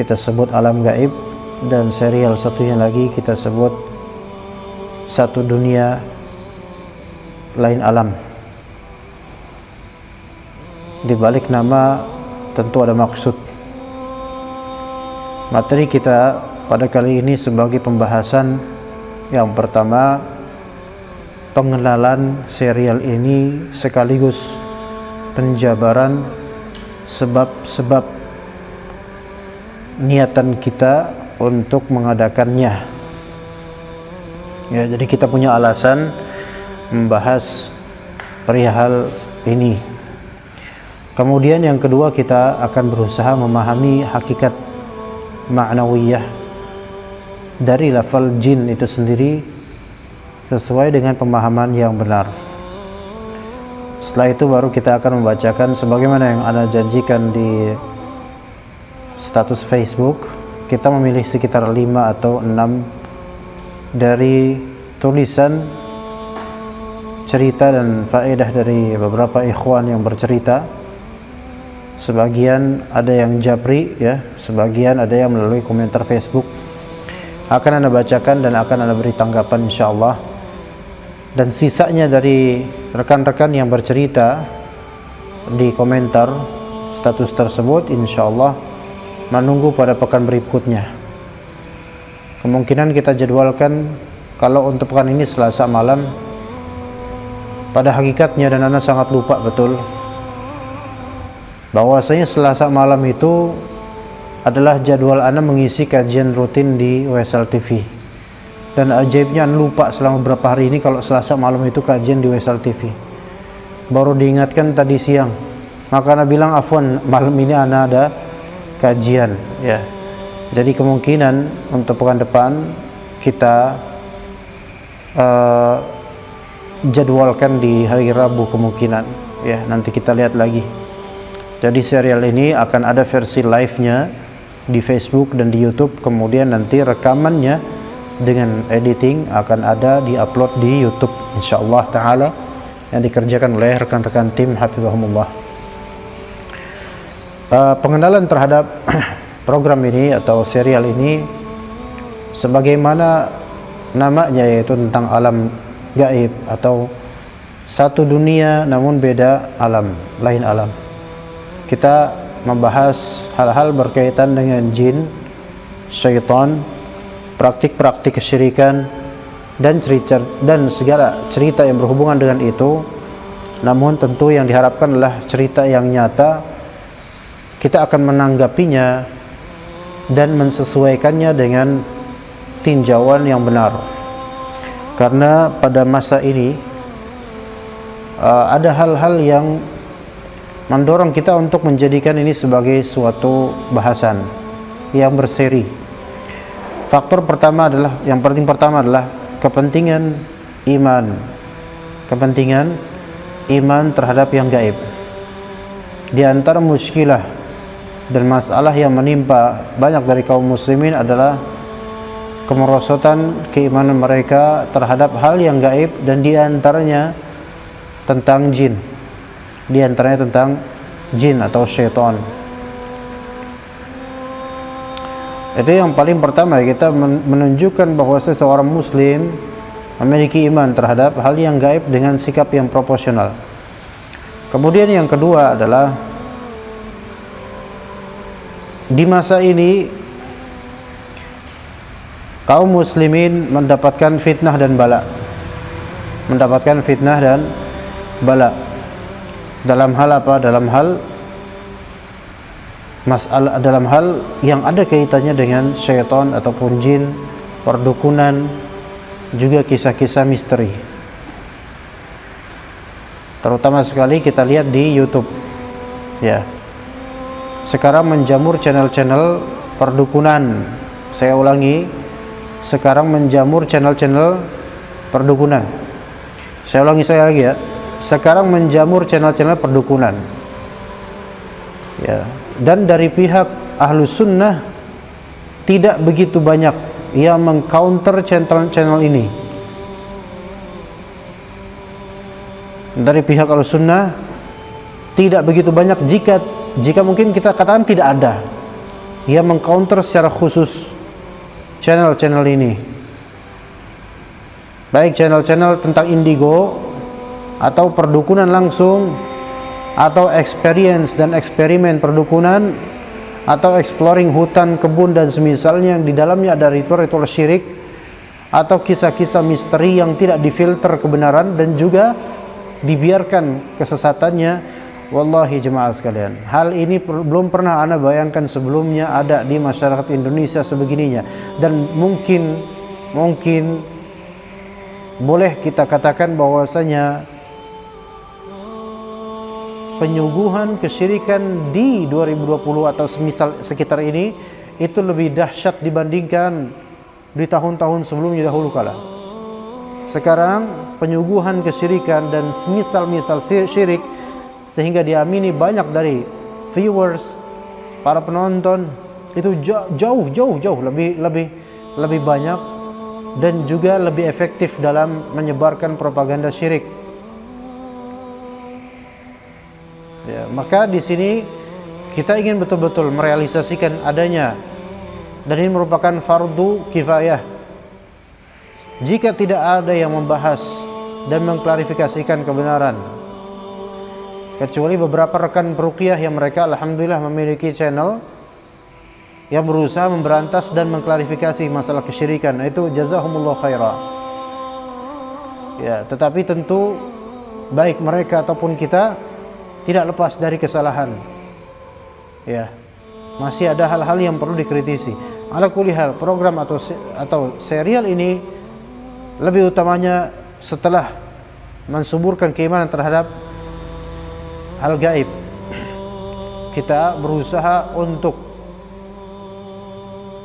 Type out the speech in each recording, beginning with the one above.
kita sebut alam gaib, dan serial satunya lagi kita sebut satu dunia lain alam. Di balik nama tentu ada maksud. Materi kita pada kali ini sebagai pembahasan yang pertama, pengenalan serial ini sekaligus penjabaran sebab-sebab niatan kita untuk mengadakannya. Ya, jadi kita punya alasan membahas perihal ini. Kemudian yang kedua, kita akan berusaha memahami hakikat ma'nawiyah dari lafal jin itu sendiri sesuai dengan pemahaman yang benar. Setelah itu baru kita akan membacakan sebagaimana yang Anda janjikan di status Facebook. Kita memilih sekitar 5 atau 6 dari tulisan cerita dan faedah dari beberapa ikhwan yang bercerita. Sebagian ada yang japri, ya, sebagian ada yang melalui komentar Facebook. Akan Anda bacakan dan akan Anda beri tanggapan insyaallah. Dan sisanya dari rekan-rekan yang bercerita di komentar status tersebut insyaallah menunggu pada pekan berikutnya. Kemungkinan kita jadwalkan kalau untuk pekan ini Selasa malam. Pada hakikatnya, dan Anda sangat lupa betul bahwasanya Selasa malam itu adalah jadwal Anda mengisi kajian rutin di WSL TV. Dan ajaibnya Anda lupa selama beberapa hari ini kalau Selasa malam itu kajian di WSL TV. Baru diingatkan tadi siang. Maka Anda bilang, afwan, malam ini Anda ada kajian, ya. Jadi kemungkinan untuk pekan depan kita jadwalkan di hari Rabu kemungkinan, ya. Nanti kita lihat lagi. Jadi serial ini akan ada versi live-nya di Facebook dan di YouTube, kemudian nanti rekamannya dengan editing akan ada di-upload di YouTube insyaallah taala, yang dikerjakan oleh rekan-rekan tim hafizahumullah. Pengenalan terhadap program ini atau serial ini sebagaimana namanya, yaitu tentang alam gaib atau satu dunia namun beda alam, lain alam. Kita membahas hal-hal berkaitan dengan jin, syaitan, praktik-praktik kesyirikan dan segala cerita yang berhubungan dengan itu. Namun tentu yang diharapkan adalah cerita yang nyata. Kita akan menanggapinya dan mensesuaikannya dengan tinjauan yang benar. Karena pada masa ini ada hal-hal yang mendorong kita untuk menjadikan ini sebagai suatu bahasan yang berseri. Faktor pertama adalah, yang paling pertama adalah kepentingan iman. Kepentingan iman terhadap yang gaib. Di antara muskilah dan masalah yang menimpa banyak dari kaum muslimin adalah kemerosotan keimanan mereka terhadap hal yang gaib, dan di antaranya tentang jin. Di antaranya tentang jin atau syaitan. Itu yang paling pertama, kita menunjukkan bahwa seseorang muslim memiliki iman terhadap hal yang gaib dengan sikap yang proporsional. Kemudian yang kedua adalah di masa ini kaum muslimin mendapatkan fitnah dan bala. Mendapatkan fitnah dan bala. Dalam hal apa? Dalam hal masalah, dalam hal yang ada kaitannya dengan syaitan ataupun jin, perdukunan, juga kisah-kisah misteri. Terutama sekali kita lihat di YouTube, ya. Sekarang menjamur channel-channel perdukunan. Saya ulangi, sekarang menjamur channel-channel perdukunan. Saya ulangi sekali lagi, ya. Sekarang menjamur channel-channel perdukunan, ya. Dan dari pihak Ahlus Sunnah tidak begitu banyak yang mengcounter channel-channel ini. Dari pihak Ahlus Sunnah tidak begitu banyak, jika mungkin kita katakan tidak ada. ia mengcounter secara khusus channel-channel ini, baik channel-channel tentang indigo atau perdukunan langsung, atau experience dan eksperimen perdukunan, atau exploring hutan, kebun dan semisalnya yang di dalamnya ada ritual-ritual syirik atau kisah-kisah misteri yang tidak difilter kebenaran dan juga dibiarkan kesesatannya. Wallahi jemaah sekalian, hal ini belum pernah ana bayangkan sebelumnya ada di masyarakat Indonesia sebegininya, dan mungkin boleh kita katakan bahwasanya penyuguhan kesyirikan di 2020 atau semisal sekitar ini itu lebih dahsyat dibandingkan di tahun-tahun sebelumnya dahulu kala. Sekarang penyuguhan kesyirikan dan semisal-misal syirik sehingga diamini banyak dari viewers, para penonton itu jauh lebih banyak dan juga lebih efektif dalam menyebarkan propaganda syirik. Ya, maka di sini kita ingin betul-betul merealisasikan adanya, dan ini merupakan fardu kifayah. Jika tidak ada yang membahas dan mengklarifikasikan kebenaran, kecuali beberapa rekan peruqyah yang mereka alhamdulillah memiliki channel yang berusaha memberantas dan mengklarifikasi masalah kesyirikan, itu jazahumullah khairah. Ya, tetapi tentu baik mereka ataupun kita tidak lepas dari kesalahan. Ya, masih ada hal-hal yang perlu dikritisi. Ala kulli hal, program atau serial ini lebih utamanya setelah mensuburkan keimanan terhadap hal gaib, kita berusaha untuk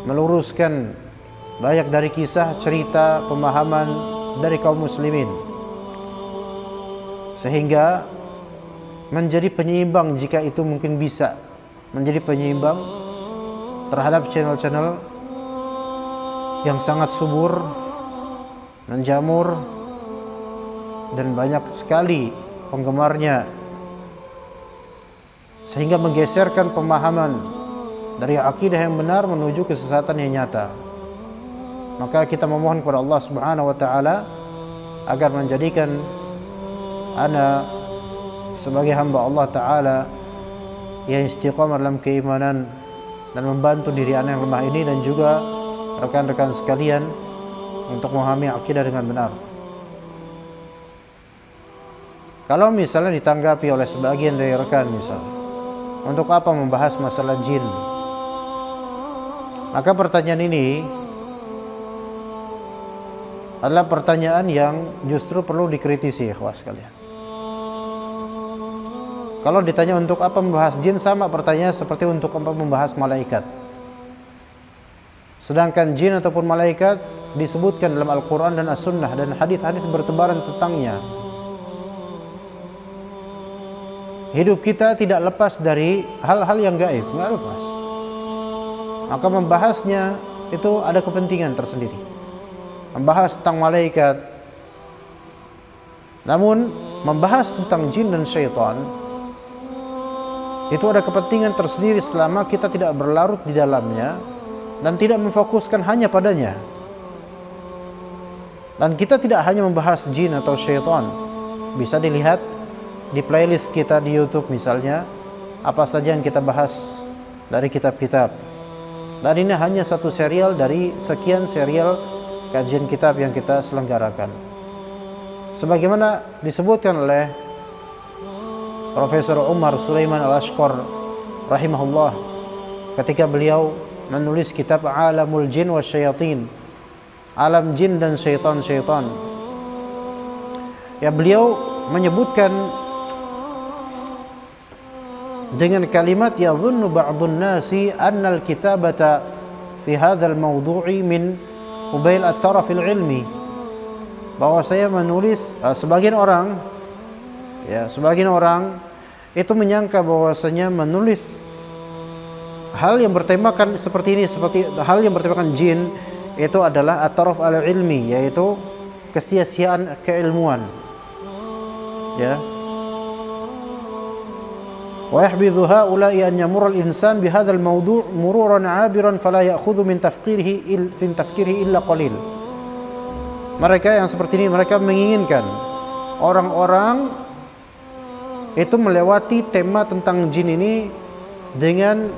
meluruskan banyak dari kisah, cerita, pemahaman dari kaum muslimin, sehingga menjadi penyeimbang, jika itu mungkin bisa menjadi penyeimbang terhadap channel-channel yang sangat subur, menjamur, dan banyak sekali penggemarnya, sehingga menggeserkan pemahaman dari akidah yang benar menuju kesesatan yang nyata. Maka kita memohon kepada Allah Subhanahu wa taala agar menjadikan ana sebagai hamba Allah taala yang istiqamah dalam keimanan dan membantu diri ana yang lemah ini dan juga rekan-rekan sekalian untuk memahami akidah dengan benar. Kalau misalnya ditanggapi oleh sebagian dari rekan, misalnya, untuk apa membahas masalah jin? Maka pertanyaan ini adalah pertanyaan yang justru perlu dikritisi, ikhwah sekalian. Kalau ditanya untuk apa membahas jin, sama pertanyaan seperti untuk apa membahas malaikat. Sedangkan jin ataupun malaikat disebutkan dalam Al-Quran dan As-Sunnah, dan hadis-hadis bertebaran tentangnya. Hidup kita tidak lepas dari hal-hal yang gaib, nggak lepas. Maka membahasnya itu ada kepentingan tersendiri. Membahas tentang malaikat, namun membahas tentang jin dan syaitan itu ada kepentingan tersendiri selama kita tidak berlarut di dalamnya dan tidak memfokuskan hanya padanya. Dan kita tidak hanya membahas jin atau syaitan. Bisa dilihat di playlist kita di YouTube misalnya, apa saja yang kita bahas dari kitab-kitab. Dan ini hanya satu serial dari sekian serial kajian kitab yang kita selenggarakan. Sebagaimana disebutkan oleh Profesor Umar Sulaiman Al-Ashqar rahimahullah ketika beliau menulis kitab Alamul Jin wa Syayatin, alam jin dan syaitan-syaitan. Ya, beliau menyebutkan dengan kalimat yadhunnu ba'dun nasi anna al-kitabata fi hadzal mawdu'i min qabil at-taraf al-ilmi, bahwa saya menulis sebagian orang itu menyangka bahwasanya menulis hal yang bertemakan seperti ini, seperti hal yang bertemakan jin, itu adalah at-taraf al-ilmi, yaitu kesia-siaan keilmuan. Ya. wa yahdithu haula'i an yamurra al-insan bi hadzal mawdu' mururan 'abiran fala ya'khudhu min tafkirihi illa qalil. Mereka yang seperti ini, mereka menginginkan orang-orang itu melewati tema tentang jin ini dengan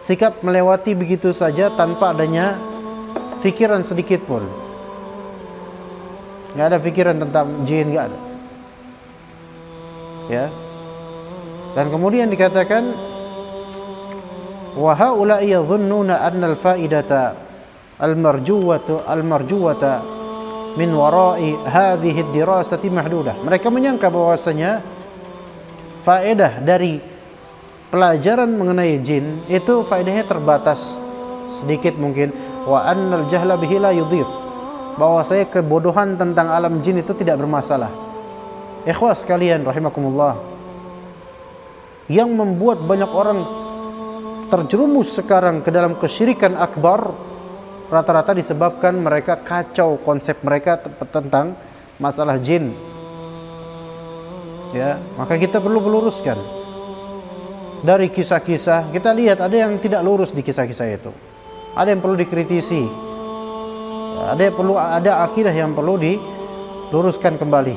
sikap melewati begitu saja tanpa adanya fikiran sedikit pun. Nggak ada pikiran tentang jin, nggak ada. Ya. Dan kemudian dikatakan wa haula'i yadhunnuna anna al-fa'idata al-marjuwata min wara'i hadhihi ad-dirasati mahdudah. Mereka menyangka bahwasanya faedah dari pelajaran mengenai jin itu faedahnya terbatas sedikit mungkin, wa annal jahla bihi la yudhir, bahwa saya kebodohan tentang alam jin itu tidak bermasalah. Ikhwas sekalian rahimakumullah, yang membuat banyak orang terjerumus sekarang ke dalam kesyirikan akbar rata-rata disebabkan mereka kacau konsep mereka tentang masalah jin. Ya, maka kita perlu meluruskan dari kisah-kisah. Kita lihat ada yang tidak lurus di kisah-kisah itu, ada yang perlu dikritisi, ada akidah yang perlu diluruskan kembali.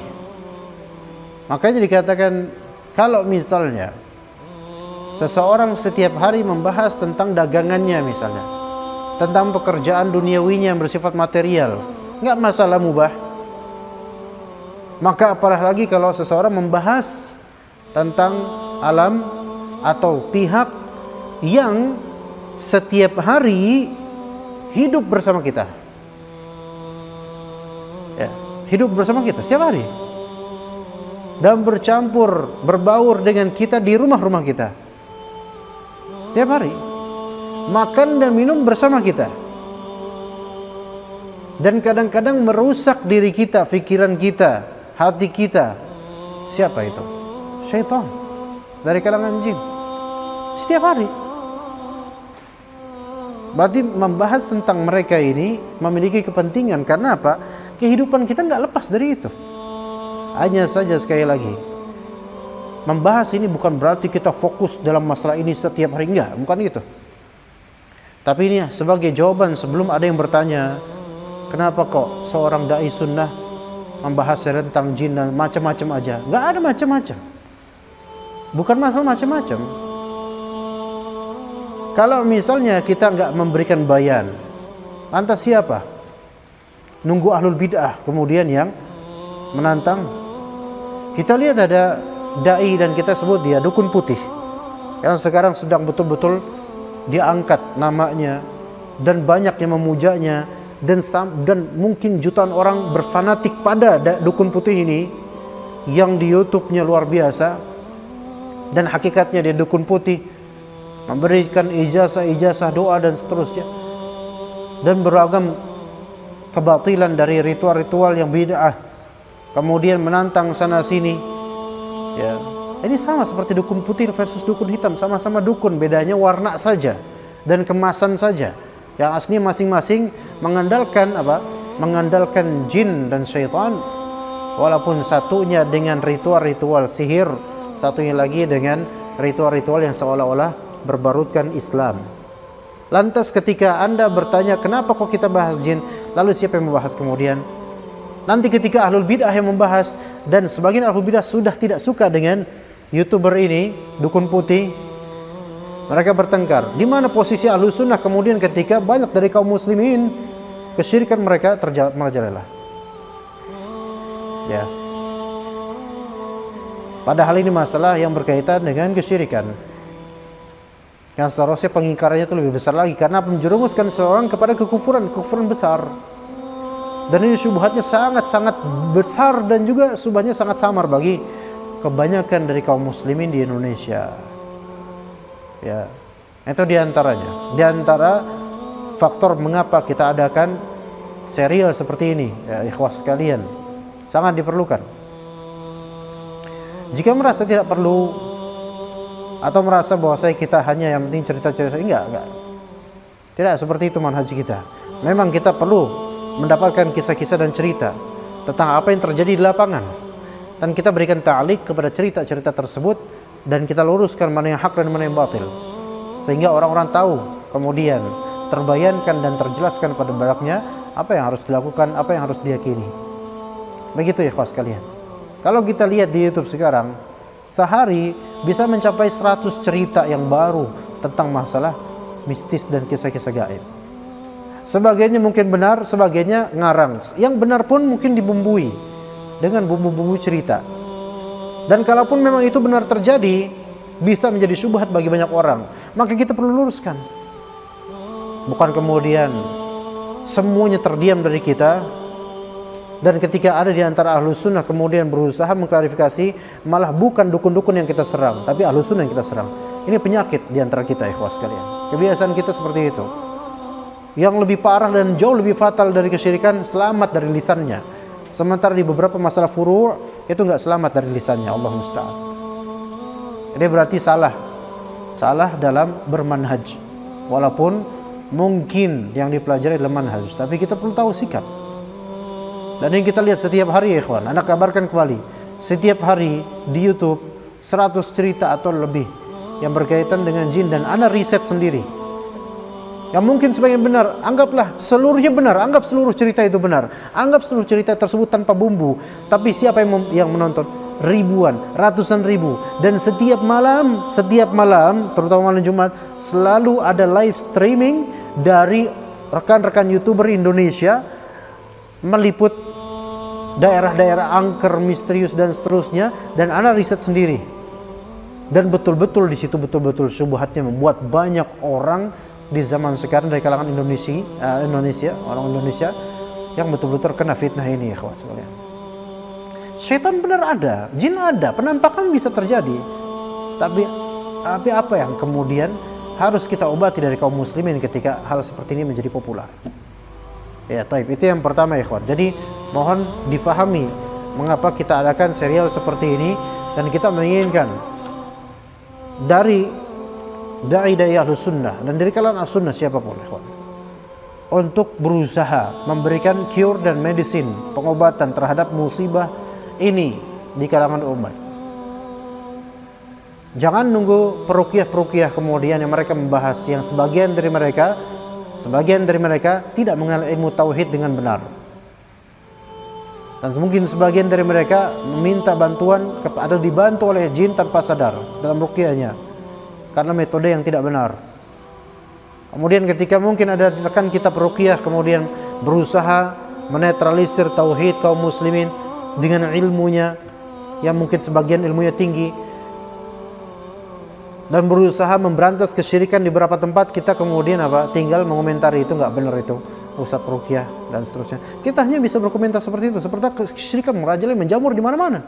Makanya dikatakan kalau misalnya seseorang setiap hari membahas tentang dagangannya, misalnya tentang pekerjaan duniawinya yang bersifat material, nggak masalah, mubah. Maka apalagi kalau seseorang membahas tentang alam atau pihak yang setiap hari hidup bersama kita, ya, hidup bersama kita setiap hari dan bercampur berbaur dengan kita di rumah-rumah kita setiap hari, makan dan minum bersama kita, dan kadang-kadang merusak diri kita, pikiran kita, hati kita. Siapa itu? Syaitan dari kalangan jin setiap hari. Berarti membahas tentang mereka ini memiliki kepentingan. Karena apa? Kehidupan kita nggak lepas dari itu. Hanya saja sekali lagi, membahas ini bukan berarti kita fokus dalam masalah ini setiap hari, enggak, bukan itu. Tapi ini sebagai jawaban sebelum ada yang bertanya, kenapa kok seorang dai sunnah membahas tentang jin dan macam-macam aja? Nggak ada macam-macam. Bukan masalah macam-macam. Kalau misalnya kita nggak memberikan bayan, lantas siapa? Nunggu ahlul bid'ah kemudian yang menantang. Kita lihat ada dai dan kita sebut dia dukun putih, yang sekarang sedang betul-betul diangkat namanya dan banyak yang memujanya, dan mungkin jutaan orang berfanatik pada dukun putih ini yang di YouTube-nya luar biasa, dan hakikatnya dia dukun putih, memberikan ijazah doa dan seterusnya, dan beragam kebatilan dari ritual-ritual yang bid'ah, kemudian menantang sana sini. Ya, ini sama seperti dukun putih versus dukun hitam, sama-sama dukun, bedanya warna saja dan kemasan saja. Yang asli masing-masing mengandalkan apa? Mengandalkan jin dan syaitan. Walaupun satunya dengan ritual-ritual sihir, satunya lagi dengan ritual-ritual yang seolah-olah berbarutkan Islam. Lantas ketika Anda bertanya, kenapa kok kita bahas jin? Lalu siapa yang membahas kemudian? Nanti ketika ahlul bid'ah yang membahas, dan sebagian ahlul bid'ah sudah tidak suka dengan YouTuber ini, dukun putih, mereka bertengkar. Di mana posisi ahlus sunnah kemudian ketika banyak dari kaum muslimin kesyirikan mereka merajalela? Ya. Padahal ini masalah yang berkaitan dengan kesyirikan, yang seharusnya pengingkarannya itu lebih besar lagi, karena menjerumuskan seorang kepada kekufuran besar. Dan ini syubhatnya sangat-sangat besar, dan juga syubhatnya sangat samar bagi kebanyakan dari kaum muslimin di Indonesia. Ya, itu diantaranya. Di antara faktor mengapa kita adakan serial seperti ini, ya ikhwas sekalian, sangat diperlukan. Jika merasa tidak perlu, atau merasa bahwa kita hanya yang penting cerita-cerita, enggak. Tidak seperti itu manhaj kita. Memang kita perlu mendapatkan kisah-kisah dan cerita tentang apa yang terjadi di lapangan, dan kita berikan ta'liq kepada cerita-cerita tersebut dan kita luruskan mana yang hak dan mana yang batil, sehingga orang-orang tahu, kemudian terbayangkan dan terjelaskan pada benaknya apa yang harus dilakukan, apa yang harus diyakini. Begitu ya ikhwas sekalian. Kalau kita lihat di YouTube sekarang, sehari bisa mencapai 100 cerita yang baru tentang masalah mistis dan kisah-kisah gaib. Sebagiannya mungkin benar, sebagiannya ngarang. Yang benar pun mungkin dibumbui dengan bumbu-bumbu cerita. Dan kalaupun memang itu benar terjadi, bisa menjadi syubhat bagi banyak orang. Maka kita perlu luruskan. Bukan kemudian semuanya terdiam dari kita, dan ketika ada di antara ahlus sunnah kemudian berusaha mengklarifikasi, malah bukan dukun-dukun yang kita serang, tapi ahlus sunnah yang kita serang. Ini penyakit di antara kita ikhwas sekalian. Kebiasaan kita seperti itu. Yang lebih parah dan jauh lebih fatal dari kesyirikan, selamat dari lisannya. Sementara di beberapa masalah furu' itu enggak selamat dari lisannya, Allah musta'an. Ini berarti salah dalam bermanhaj. Walaupun mungkin yang dipelajari adalah manhaj, tapi kita perlu tahu sikap. Dan yang kita lihat setiap hari ya ikhwan, Anda kabarkan kembali, setiap hari di YouTube 100 cerita atau lebih yang berkaitan dengan jin, dan Anda riset sendiri. Yang mungkin sebagian benar, anggaplah seluruhnya benar, anggap seluruh cerita itu benar, anggap seluruh cerita tersebut tanpa bumbu. Tapi siapa yang menonton? Ribuan, ratusan ribu. Dan setiap malam, terutama malam Jumat, selalu ada live streaming dari rekan-rekan YouTuber Indonesia meliput daerah-daerah angker misterius dan seterusnya, dan Anda riset sendiri. Dan betul-betul di situ betul-betul syubhatnya membuat banyak orang di zaman sekarang dari kalangan orang Indonesia yang betul-betul terkena fitnah ini ya kawan sekalian. Syaitan benar ada, jin ada, penampakan bisa terjadi. Tapi apa yang kemudian harus kita obati dari kaum muslimin ketika hal seperti ini menjadi populer? Ya, taib. Itu yang pertama ya kawan. Jadi mohon difahami mengapa kita adakan serial seperti ini, dan kita menginginkan dari dai-dai ahlus sunnah dan dari kalangan ahlus sunnah siapapun untuk berusaha memberikan cure dan medicine, pengobatan terhadap musibah ini di kalangan umat. Jangan nunggu peruqyah kemudian yang mereka membahas, yang sebagian dari mereka tidak mengenal ilmu tauhid dengan benar, dan mungkin sebagian dari mereka meminta bantuan atau dibantu oleh jin tanpa sadar dalam ruqyahnya karena metode yang tidak benar. Kemudian ketika mungkin ada rekan kita peruqyah kemudian berusaha menetralisir tauhid kaum muslimin dengan ilmunya yang mungkin sebagian ilmunya tinggi, dan berusaha memberantas kesyirikan di beberapa tempat, kita kemudian tinggal mengomentari itu enggak benar, itu ustaz peruqyah dan seterusnya. Kita hanya bisa berkomentar seperti itu, seperti kesyirikan merajalela menjamur di mana-mana.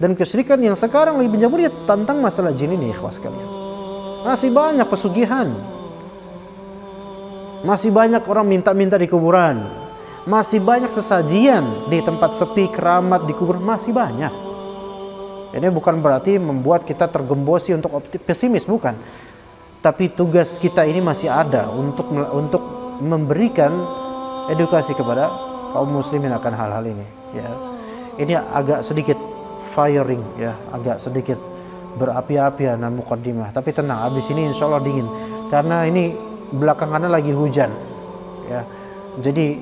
Dan kesyirikan yang sekarang lebih menjamur ya tentang masalah jin ini ikhwas sekalian. Masih banyak pesugihan, masih banyak orang minta-minta di kuburan, masih banyak sesajian di tempat sepi, keramat di kuburan, masih banyak. Ini bukan berarti membuat kita tergembosi untuk pesimis, bukan. Tapi tugas kita ini masih ada untuk memberikan edukasi kepada kaum muslimin akan hal-hal ini. Ya, ini agak sedikit firing, ya, agak sedikit berapi-apian muqaddimah. Tapi tenang, habis ini insya Allah dingin, karena ini belakangannya lagi hujan. Ya, jadi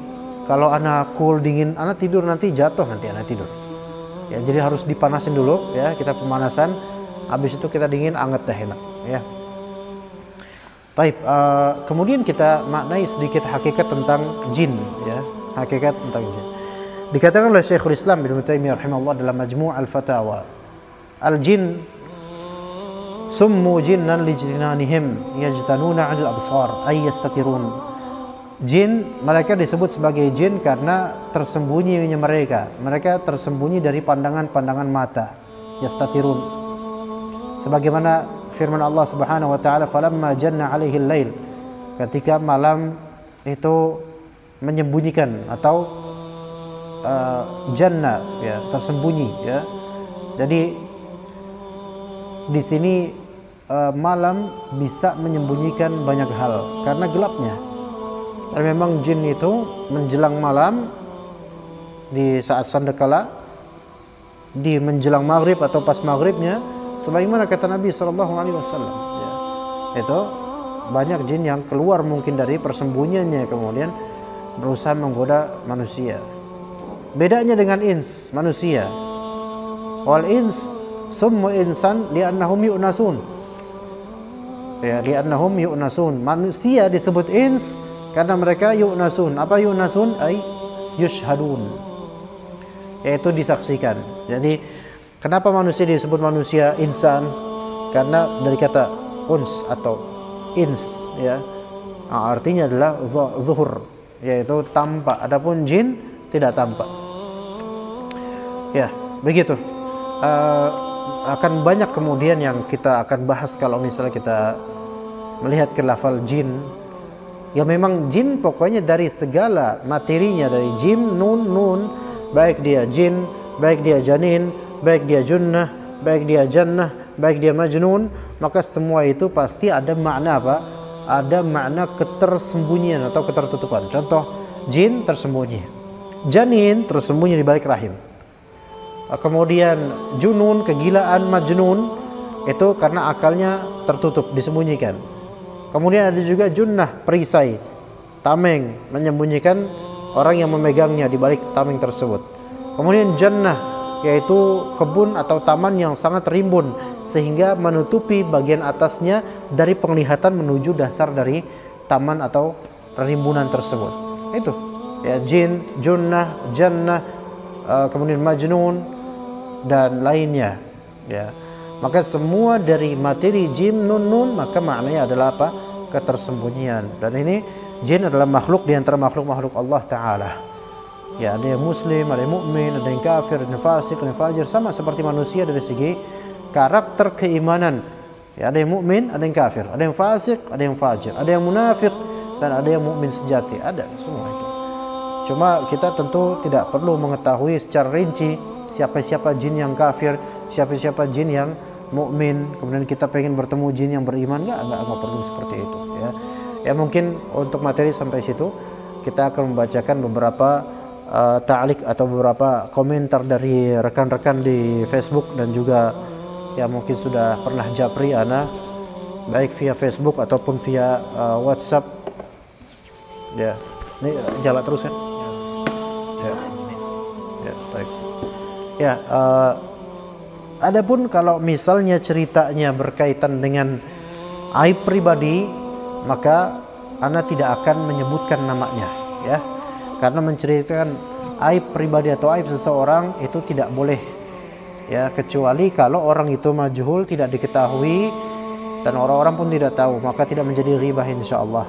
kalau anak cool dingin, anak tidur nanti jatuh, nanti anak tidur. Ya, jadi harus dipanasin dulu, ya, kita pemanasan. Habis itu kita dingin, anget dah enak, ya. Baik, kemudian kita maknai sedikit hakikat tentang jin, ya, hakikat tentang jin. Dikatakan oleh Syekhul Islam Ibnu Taimiyah rahimahullah dalam Majmu' al-Fatawa, al-jin summu jinnan lijinanihim yajtanuna 'anil absar ay yastatirun. Jin, mereka disebut sebagai jin karena tersembunyinya mereka tersembunyi dari pandangan-pandangan mata, yastatirun. Sebagaimana firman Allah Subhanahu wa taala, falamma janna 'alaihi al-lail, ketika malam itu menyembunyikan atau janna, ya, tersembunyi, ya. Jadi di sini malam bisa menyembunyikan banyak hal karena gelapnya. Dan memang jin itu menjelang malam, di saat sandekala, di menjelang maghrib atau pas maghribnya, sebagaimana kata Nabi sallallahu alaihi wasallam, ya. Itu banyak jin yang keluar mungkin dari persembunyiannya kemudian berusaha menggoda manusia. Bedanya dengan ins, manusia. Wal ins summu insan li'annahum yu'nasun. Ya, li'annahum yu'nasun. Manusia disebut ins karena mereka yu'nasun. Apa yu'nasun? Ay yushhadun. Yaitu disaksikan. Jadi kenapa manusia disebut manusia insan? Karena dari kata uns atau ins, ya. Nah, artinya adalah zuhur, yaitu tampak. Adapun jin tidak tampak. Ya, begitu. Akan banyak kemudian yang kita akan bahas kalau misalnya kita melihat ke lafal jin. Ya memang jin pokoknya dari segala materinya, dari jim, nun, baik dia jin, baik dia janin, baik dia junnah, baik dia jannah, baik dia majnun, maka semua itu pasti ada makna apa? Ada makna ketersembunyian atau ketertutupan. Contoh, jin tersembunyi, janin tersembunyi di balik rahim. Kemudian junun, kegilaan, majnun itu karena akalnya tertutup, disembunyikan. Kemudian ada juga junnah, perisai, tameng, menyembunyikan orang yang memegangnya di balik tameng tersebut. Kemudian jannah, yaitu kebun atau taman yang sangat rimbun sehingga menutupi bagian atasnya dari penglihatan menuju dasar dari taman atau rimbunan tersebut. Itu ya, jin, junnah, jannah, kemudian majnun dan lainnya, ya. Maka semua dari materi jin, nun, maka maknanya adalah apa? Ketersembunyian. Dan ini jin adalah makhluk di antara makhluk-makhluk Allah Ta'ala. Ya, ada yang muslim, ada yang mukmin, ada yang kafir, ada yang fasik, ada yang fajir, sama seperti manusia dari segi karakter keimanan. Ya, ada yang mukmin, ada yang kafir, ada yang fasik, ada yang fajir, ada yang munafik, dan ada yang mukmin sejati. Ada semua itu. Cuma kita tentu tidak perlu mengetahui secara rinci siapa-siapa jin yang kafir, siapa-siapa jin yang mukmin. Kemudian kita pengen bertemu jin yang beriman, enggak perlu seperti itu, ya. Ya mungkin untuk materi sampai situ. Kita akan membacakan beberapa ta'liq atau beberapa komentar dari rekan-rekan di Facebook dan juga ya mungkin sudah pernah japri ana baik via Facebook ataupun via WhatsApp. Ya, ini jalan terus kan? Ya, ya, baik. Ya, adapun kalau misalnya ceritanya berkaitan dengan aib pribadi, maka ana tidak akan menyebutkan namanya, ya. Karena menceritakan aib pribadi atau aib seseorang itu tidak boleh, ya, kecuali kalau orang itu majhul, tidak diketahui dan orang-orang pun tidak tahu, maka tidak menjadi ghibah insyaallah.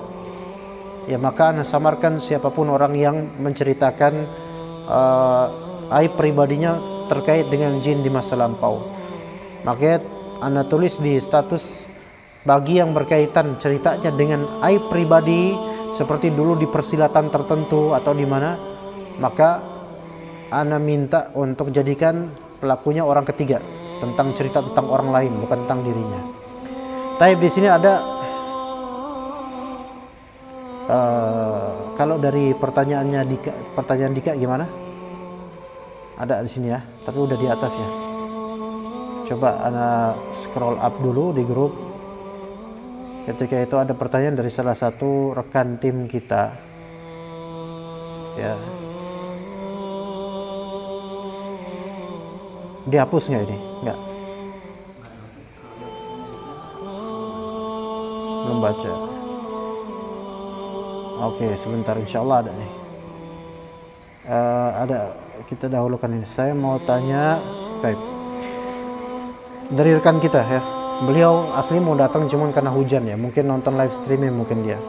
Ya, maka ana samarkan siapapun orang yang menceritakan aib pribadinya terkait dengan jin di masa lampau. Makanya ana tulis di status bagi yang berkaitan ceritanya dengan aib pribadi seperti dulu di persilatan tertentu atau di mana, maka ana minta untuk jadikan pelakunya orang ketiga, tentang cerita tentang orang lain bukan tentang dirinya. Tapi di sini ada kalau dari pertanyaannya pertanyaan Dika gimana? Ada di sini ya, tapi udah di atas ya. Coba ana scroll up dulu di grup. Ketika itu ada pertanyaan dari salah satu rekan tim kita. Ya. Dihapus nggak ini? Nggak. Belum baca. Oke, sebentar, insyaallah ada nih. Ada, kita dahulukan ini. Saya mau tanya, baik, dari rekan kita ya. Beliau asli mau datang cuman karena hujan ya, mungkin nonton live streaming mungkin dia.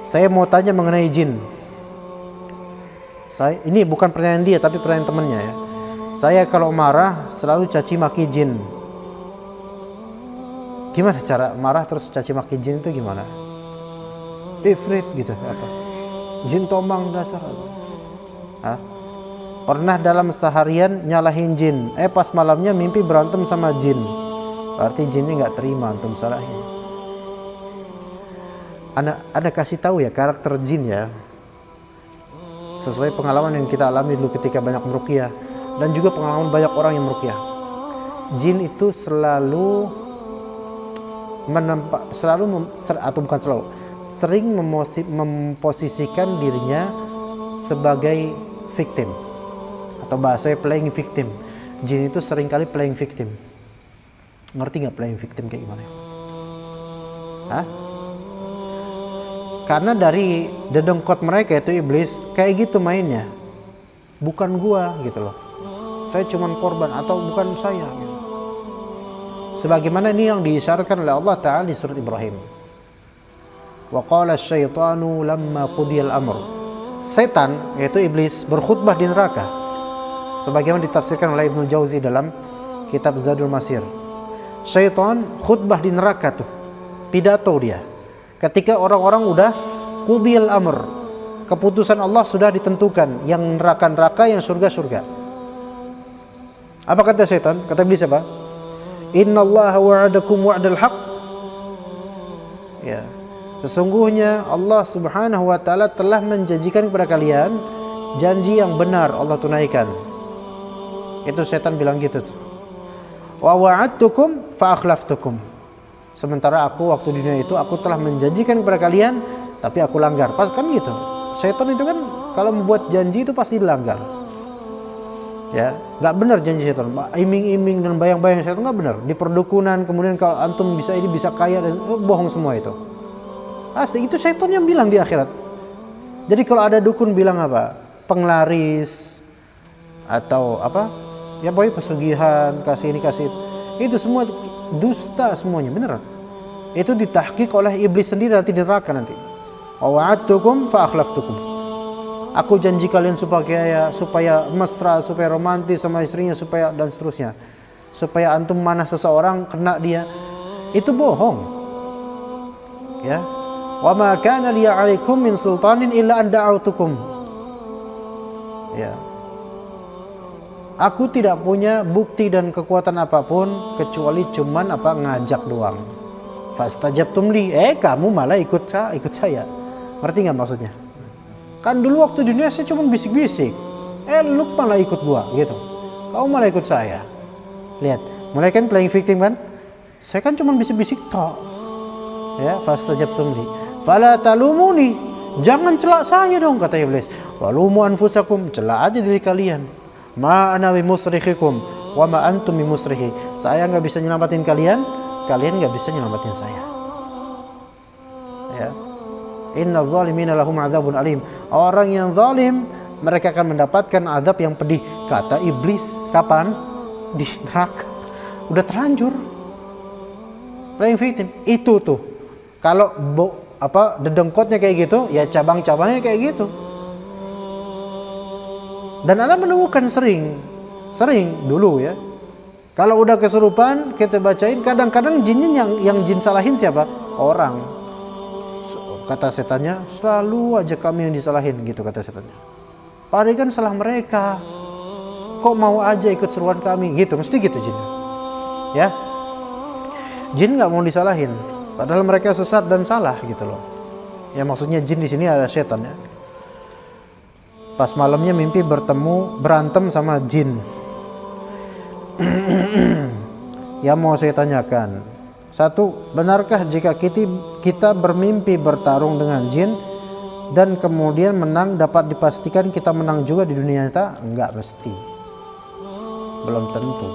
Saya mau tanya mengenai jin. Ini bukan pertanyaan dia tapi pertanyaan temannya ya. Saya kalau marah selalu caci maki jin. Gimana cara marah terus caci maki jin itu gimana? Ifrit gitu apa? Jin tombang dasar. Hah? Pernah dalam seharian nyalahin jin, pas malamnya mimpi berantem sama jin. Berarti jinnya nggak terima antum salahin. Anda kasih tahu ya karakter jin ya, sesuai pengalaman yang kita alami dulu ketika banyak meruqyah dan juga pengalaman banyak orang yang meruqyah. jin itu selalu sering memposisikan dirinya sebagai victim, atau bahasanya playing victim. Jin itu sering kali playing victim. Ngerti nggak playing victim kayak gimana? Hah? Karena dari dedengkot mereka itu iblis kayak gitu mainnya. Bukan gua gitu loh. Saya cuman korban, atau bukan saya gitu. Sebagaimana ini yang diisyaratkan oleh Allah Ta'ala di surat Ibrahim. Wa qala asyaitanu lamma qudiyal amr. Setan, yaitu iblis, berkhutbah di neraka. Sebagaimana ditafsirkan oleh Ibnu Jauzi dalam kitab Zadul Masir. Syaitan khutbah di neraka tuh. Pidato dia. Ketika orang-orang udah qudiyal amr. Keputusan Allah sudah ditentukan. Yang neraka-neraka, yang surga-surga. Apa kata syaitan? Kata iblis apa? Innallaha wa'adakum wa'dal haq. Ya. Sesungguhnya Allah Subhanahu wa taala telah menjanjikan kepada kalian janji yang benar Allah tunaikan. Itu setan bilang gitu tuh. Wa wa'adtukum fa akhlaftukum. Sementara aku waktu di dunia itu aku telah menjanjikan kepada kalian tapi aku langgar. Pas kan gitu. Setan itu kan kalau membuat janji itu pasti dilanggar. Ya, enggak benar janji setan. Iming-iming dan bayang-bayang setan enggak benar. Di perdukunan kemudian kalau antum bisa ini bisa kaya, bohong semua itu. Asli itu setan yang bilang di akhirat. Jadi kalau ada dukun bilang apa? Penglaris atau apa? Ya boy pesugihan, kasih ini kasih itu semua dusta semuanya, beneran. Itu ditahqiq oleh iblis sendiri nanti di neraka nanti. Wa wa'adtukum fa akhlaftukum. Aku janji kalian supaya mesra, supaya romantis sama istrinya, supaya dan seterusnya. Supaya antum mana seseorang kena dia. Itu bohong. Ya. Wa ma kana li 'alaikum min sultanin illa an da'awtukum. Ya. Aku tidak punya bukti dan kekuatan apapun kecuali cuman ngajak doang. Fastajabtum li, kamu malah ikut saya. Ngerti enggak maksudnya? Kan dulu waktu di dunia saya cuma bisik-bisik. Lu malah ikut gua gitu. Kamu malah ikut saya. Lihat, mulai kan playing victim kan? Saya kan cuma bisik-bisik tok. Ya, fastajabtum li. Fala talumuni. Jangan celak saya dong kata iblis. Walumu anfusakum, celak aja diri kalian. Ma ana bimusrikhikum wa ma antum bimusrikhi. Saya enggak bisa nyelamatin kalian, kalian enggak bisa nyelamatin saya. Ya. Innadz zalimina lahum adzabun alim. Orang yang zalim mereka akan mendapatkan azab yang pedih. Kata iblis, kapan? Di neraka. Udah terlanjur. Playing victim. Itu tuh. Kalau dedengkotnya kayak gitu, ya cabang-cabangnya kayak gitu. Dan Anda menemukan sering dulu ya. Kalau udah kesurupan kita bacain, kadang-kadang jinnya yang jin salahin siapa? Orang. Kata setannya, selalu aja kami yang disalahin gitu kata setannya. Padahal kan salah mereka. Kok mau aja ikut seruan kami gitu, mesti gitu jin. Ya. Jin nggak mau disalahin, padahal mereka sesat dan salah gitu loh. Ya maksudnya jin di sini ada setan ya. Pas malamnya mimpi berantem sama jin. Ya mau saya tanyakan. Satu, benarkah jika kita bermimpi bertarung dengan jin dan kemudian menang dapat dipastikan kita menang juga di dunia nyata? Enggak mesti. Belum tentu.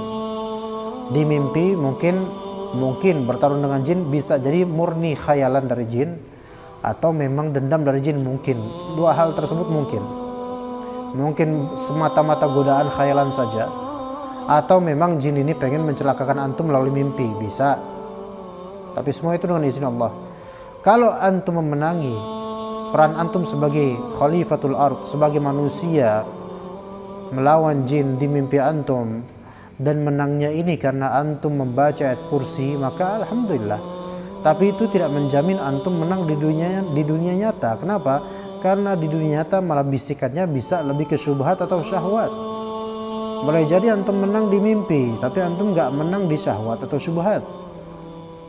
Di mimpi mungkin bertarung dengan jin bisa jadi murni khayalan dari jin atau memang dendam dari jin mungkin. Dua hal tersebut mungkin. Mungkin semata-mata godaan khayalan saja atau memang jin ini pengen mencelakakan antum melalui mimpi, bisa. Tapi semua itu dengan izin Allah. Kalau antum memenangi, peran antum sebagai khalifatul ard, sebagai manusia melawan jin di mimpi antum, dan menangnya ini karena antum membaca ayat kursi, maka alhamdulillah. Tapi itu tidak menjamin antum menang di dunia nyata. Kenapa? Karena di dunia nyata malah bisikannya bisa lebih ke syubhat atau syahwat. Boleh jadi antum menang di mimpi, tapi antum nggak menang di syahwat atau syubhat.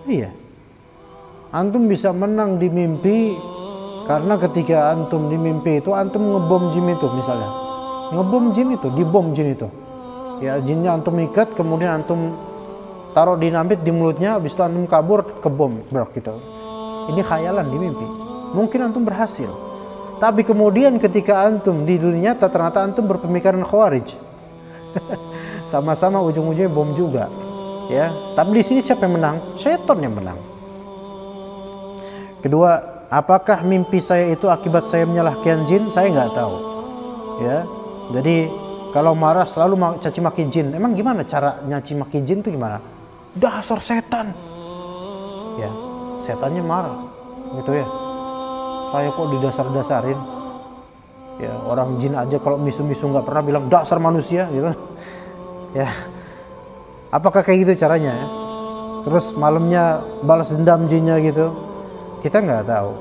Iya, antum bisa menang di mimpi karena ketika antum di mimpi itu antum ngebom jin itu misalnya, dibom jin itu, ya jinnya antum ikat kemudian antum taruh dinamit di mulutnya, habis itu antum kabur ke bom brak gitu. Ini khayalan di mimpi. Mungkin antum berhasil, tapi kemudian ketika antum di dunia nyata ternyata antum berpemikiran khawarij. Sama-sama ujung-ujungnya bom juga, ya. Tapi di sini siapa yang menang? Syaitan yang menang. Kedua, apakah mimpi saya itu akibat saya menyalahkan jin? Saya nggak tahu, ya. Jadi kalau marah selalu caci maki jin. Emang gimana cara nyaci maki jin itu gimana? Dasar setan, ya. Setannya marah, gitu ya. Saya kok didasar-dasarin, ya. Orang jin aja kalau misu-misu nggak pernah bilang dasar manusia, gitu. Ya, apakah kayak gitu caranya? Ya? Terus malamnya balas dendam jinnya gitu? Kita nggak tahu.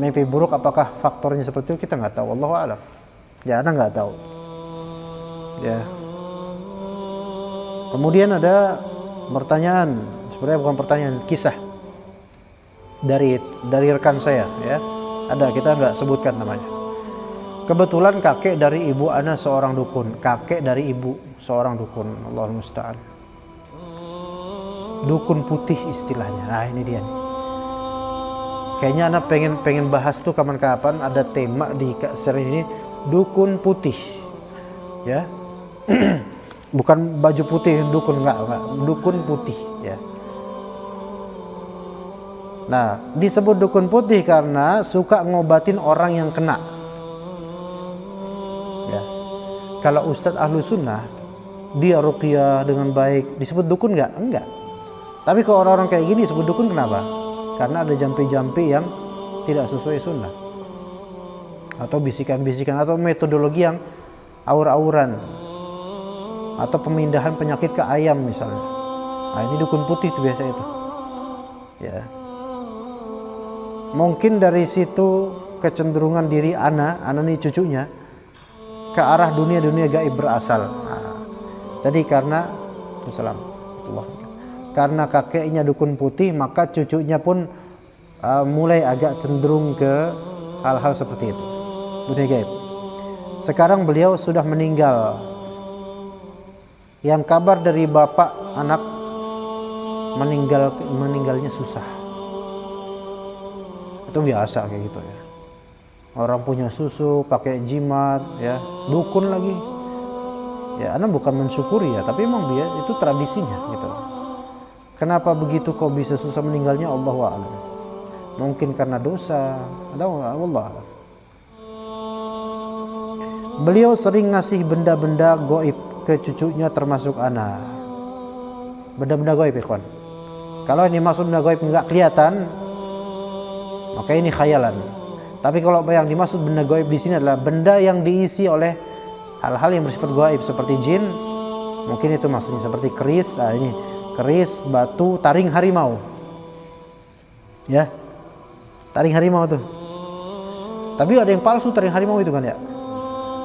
Mimpi buruk apakah faktornya seperti itu? Kita nggak tahu. Wallahu a'lam. Ya, Anda nggak tahu. Ya. Kemudian ada pertanyaan, sebenarnya bukan pertanyaan, kisah dari rekan saya, ya. Ada, kita nggak sebutkan namanya. Kebetulan kakek dari ibu ana seorang dukun, kakek dari ibu seorang dukun, Allahul musta'an. Dukun putih istilahnya. Nah, ini dia nih. Kayaknya anak pengen bahas tuh kapan-kapan, ada tema di seri ini, dukun putih. Ya. Bukan baju putih dukun, enggak, dukun putih, ya. Nah, disebut dukun putih karena suka ngobatin orang yang kena. Ya. Kalau Ustadz ahlu sunnah, dia ruqyah dengan baik, disebut dukun enggak? Enggak. Tapi kalau orang-orang kayak gini disebut dukun kenapa? Karena ada jampi-jampi yang tidak sesuai sunnah, atau bisikan-bisikan, atau metodologi yang aur-auran, atau pemindahan penyakit ke ayam misalnya. Nah, ini dukun putih itu biasa itu, ya. Mungkin dari situ kecenderungan diri ana nih cucunya ke arah dunia gaib berasal. Nah, tadi karena karena kakeknya dukun putih, maka cucunya pun mulai agak cenderung ke hal-hal seperti itu, dunia gaib. Sekarang beliau sudah meninggal. Yang kabar dari bapak anak meninggalnya susah. Itu biasa kayak gitu, ya. Orang punya susu pakai jimat, ya, dukun lagi. Ya, anak bukan mensyukuri, ya, tapi emang dia itu tradisinya gitu. Kenapa begitu kok bisa susah meninggalnya? Allahu a'lam. Mungkin karena dosa, atau Allah. Beliau sering ngasih benda-benda gaib ke cucunya termasuk anak. Benda-benda gaib, ikhwan. Kalau ini maksud benda gaib enggak kelihatan, maka ini khayalan. Tapi kalau yang dimaksud benda gaib di sini adalah benda yang diisi oleh hal-hal yang bersifat gaib seperti jin, mungkin itu maksudnya, seperti keris. Ini keris, batu, taring harimau, ya, taring harimau tuh. Tapi ada yang palsu taring harimau itu kan, ya.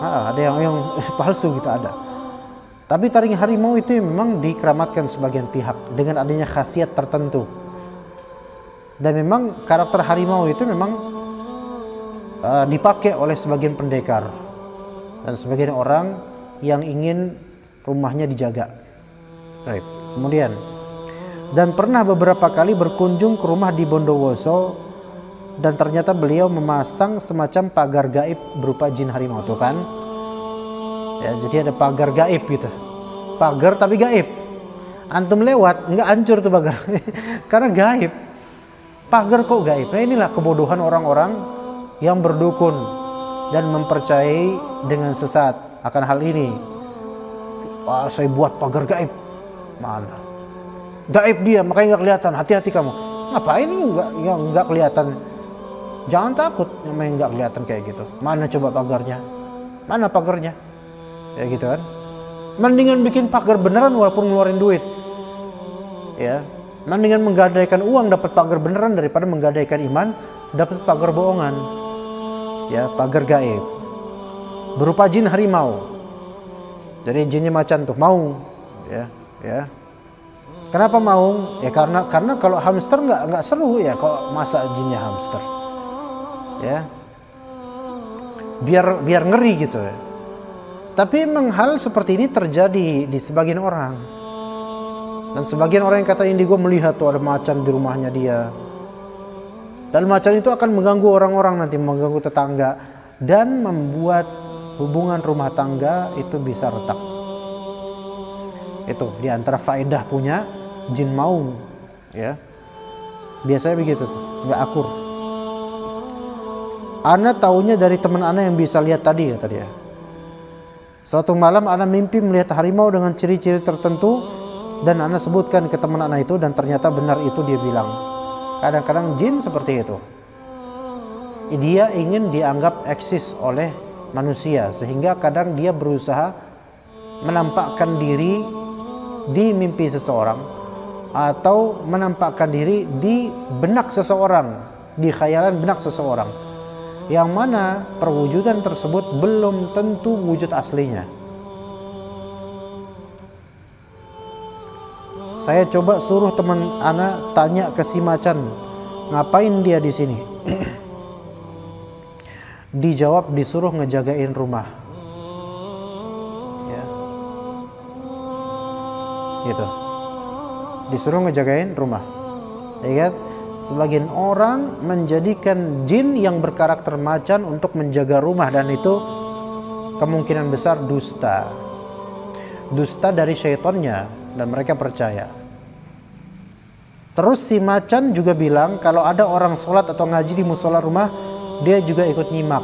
Ada yang palsu gitu, ada. Tapi taring harimau itu memang dikeramatkan sebagian pihak dengan adanya khasiat tertentu. Dan memang karakter harimau itu memang dipakai oleh sebagian pendekar dan sebagian orang yang ingin rumahnya dijaga. Baik. Kemudian, dan pernah beberapa kali berkunjung ke rumah di Bondowoso, dan ternyata beliau memasang semacam pagar gaib berupa jin harimau tuh kan. Ya, jadi ada pagar gaib gitu. Pagar tapi gaib. Antum lewat enggak hancur tuh pagar. Karena gaib. Pagar kok gaib. Nah, inilah kebodohan orang-orang yang berdukun dan mempercayai dengan sesat akan hal ini. Wah, saya buat pagar gaib. Mana? Gaib dia, makanya nggak kelihatan. Hati-hati kamu. Ngapain ini nggak kelihatan? Jangan takut yang nggak kelihatan kayak gitu. Mana coba pagarnya? Mana pagarnya? Ya gitu kan. Mendingan bikin pagar beneran walaupun ngeluarin duit. Ya. Mendingan menggadaikan uang dapat pagar beneran daripada menggadaikan iman dapat pagar bohongan. Ya, pagar gaib. Berupa jin harimau. Jadi jinnya macan tuh mau, ya. Kenapa mau? Ya karena kalau hamster nggak seru ya kalau masa jinnya hamster. Ya. Biar ngeri gitu ya. Tapi memang hal seperti ini terjadi di sebagian orang. Dan sebagian orang yang kata indigo melihat tuh ada macan di rumahnya dia. Dan macan itu akan mengganggu orang-orang nanti, mengganggu tetangga dan membuat hubungan rumah tangga itu bisa retak. Itu di antara faedah punya jin maung, ya. Biasanya begitu tuh, nggak akur. Ana taunya dari teman ana yang bisa lihat tadi ya. Suatu malam ana mimpi melihat harimau dengan ciri-ciri tertentu dan ana sebutkan ke teman ana itu dan ternyata benar itu dia bilang. Kadang-kadang jin seperti itu. Dia ingin dianggap eksis oleh manusia sehingga kadang dia berusaha menampakkan diri di mimpi seseorang atau menampakkan diri di benak seseorang, di khayalan benak seseorang, yang mana perwujudan tersebut belum tentu wujud aslinya. Saya coba suruh teman ana tanya ke si macan, ngapain dia di sini? Dijawab disuruh ngejagain rumah. Ya. Gitu. Disuruh ngejagain rumah. Ya kan? Sebagian orang menjadikan jin yang berkarakter macan untuk menjaga rumah dan itu kemungkinan besar dusta. Dusta dari syaitannya. Dan mereka percaya. Terus si macan juga bilang kalau ada orang sholat atau ngaji di musola rumah, dia juga ikut nyimak.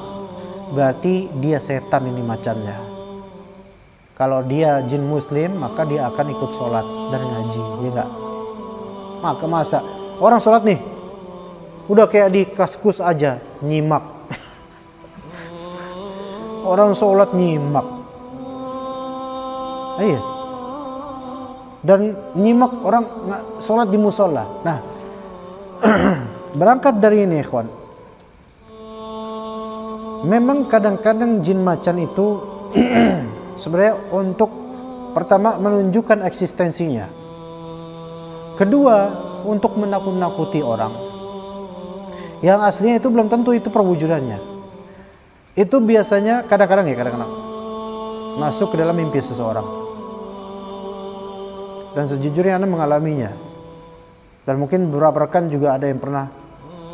Berarti dia setan ini macannya. Kalau dia jin muslim, maka dia akan ikut sholat dan ngaji, ya enggak? Maka masa orang sholat nih, udah kayak di kaskus aja nyimak. Orang sholat nyimak. Iya. Dan nyimak orang sholat di musola. Nah, berangkat dari ini, ikhwan. Memang kadang-kadang jin macan itu sebenarnya untuk pertama menunjukkan eksistensinya. Kedua, untuk menakut-nakuti orang. Yang aslinya itu belum tentu itu perwujudannya. Itu biasanya kadang-kadang masuk ke dalam mimpi seseorang. Dan sejujurnya Anda mengalaminya. Dan mungkin beberapa rekan juga ada yang pernah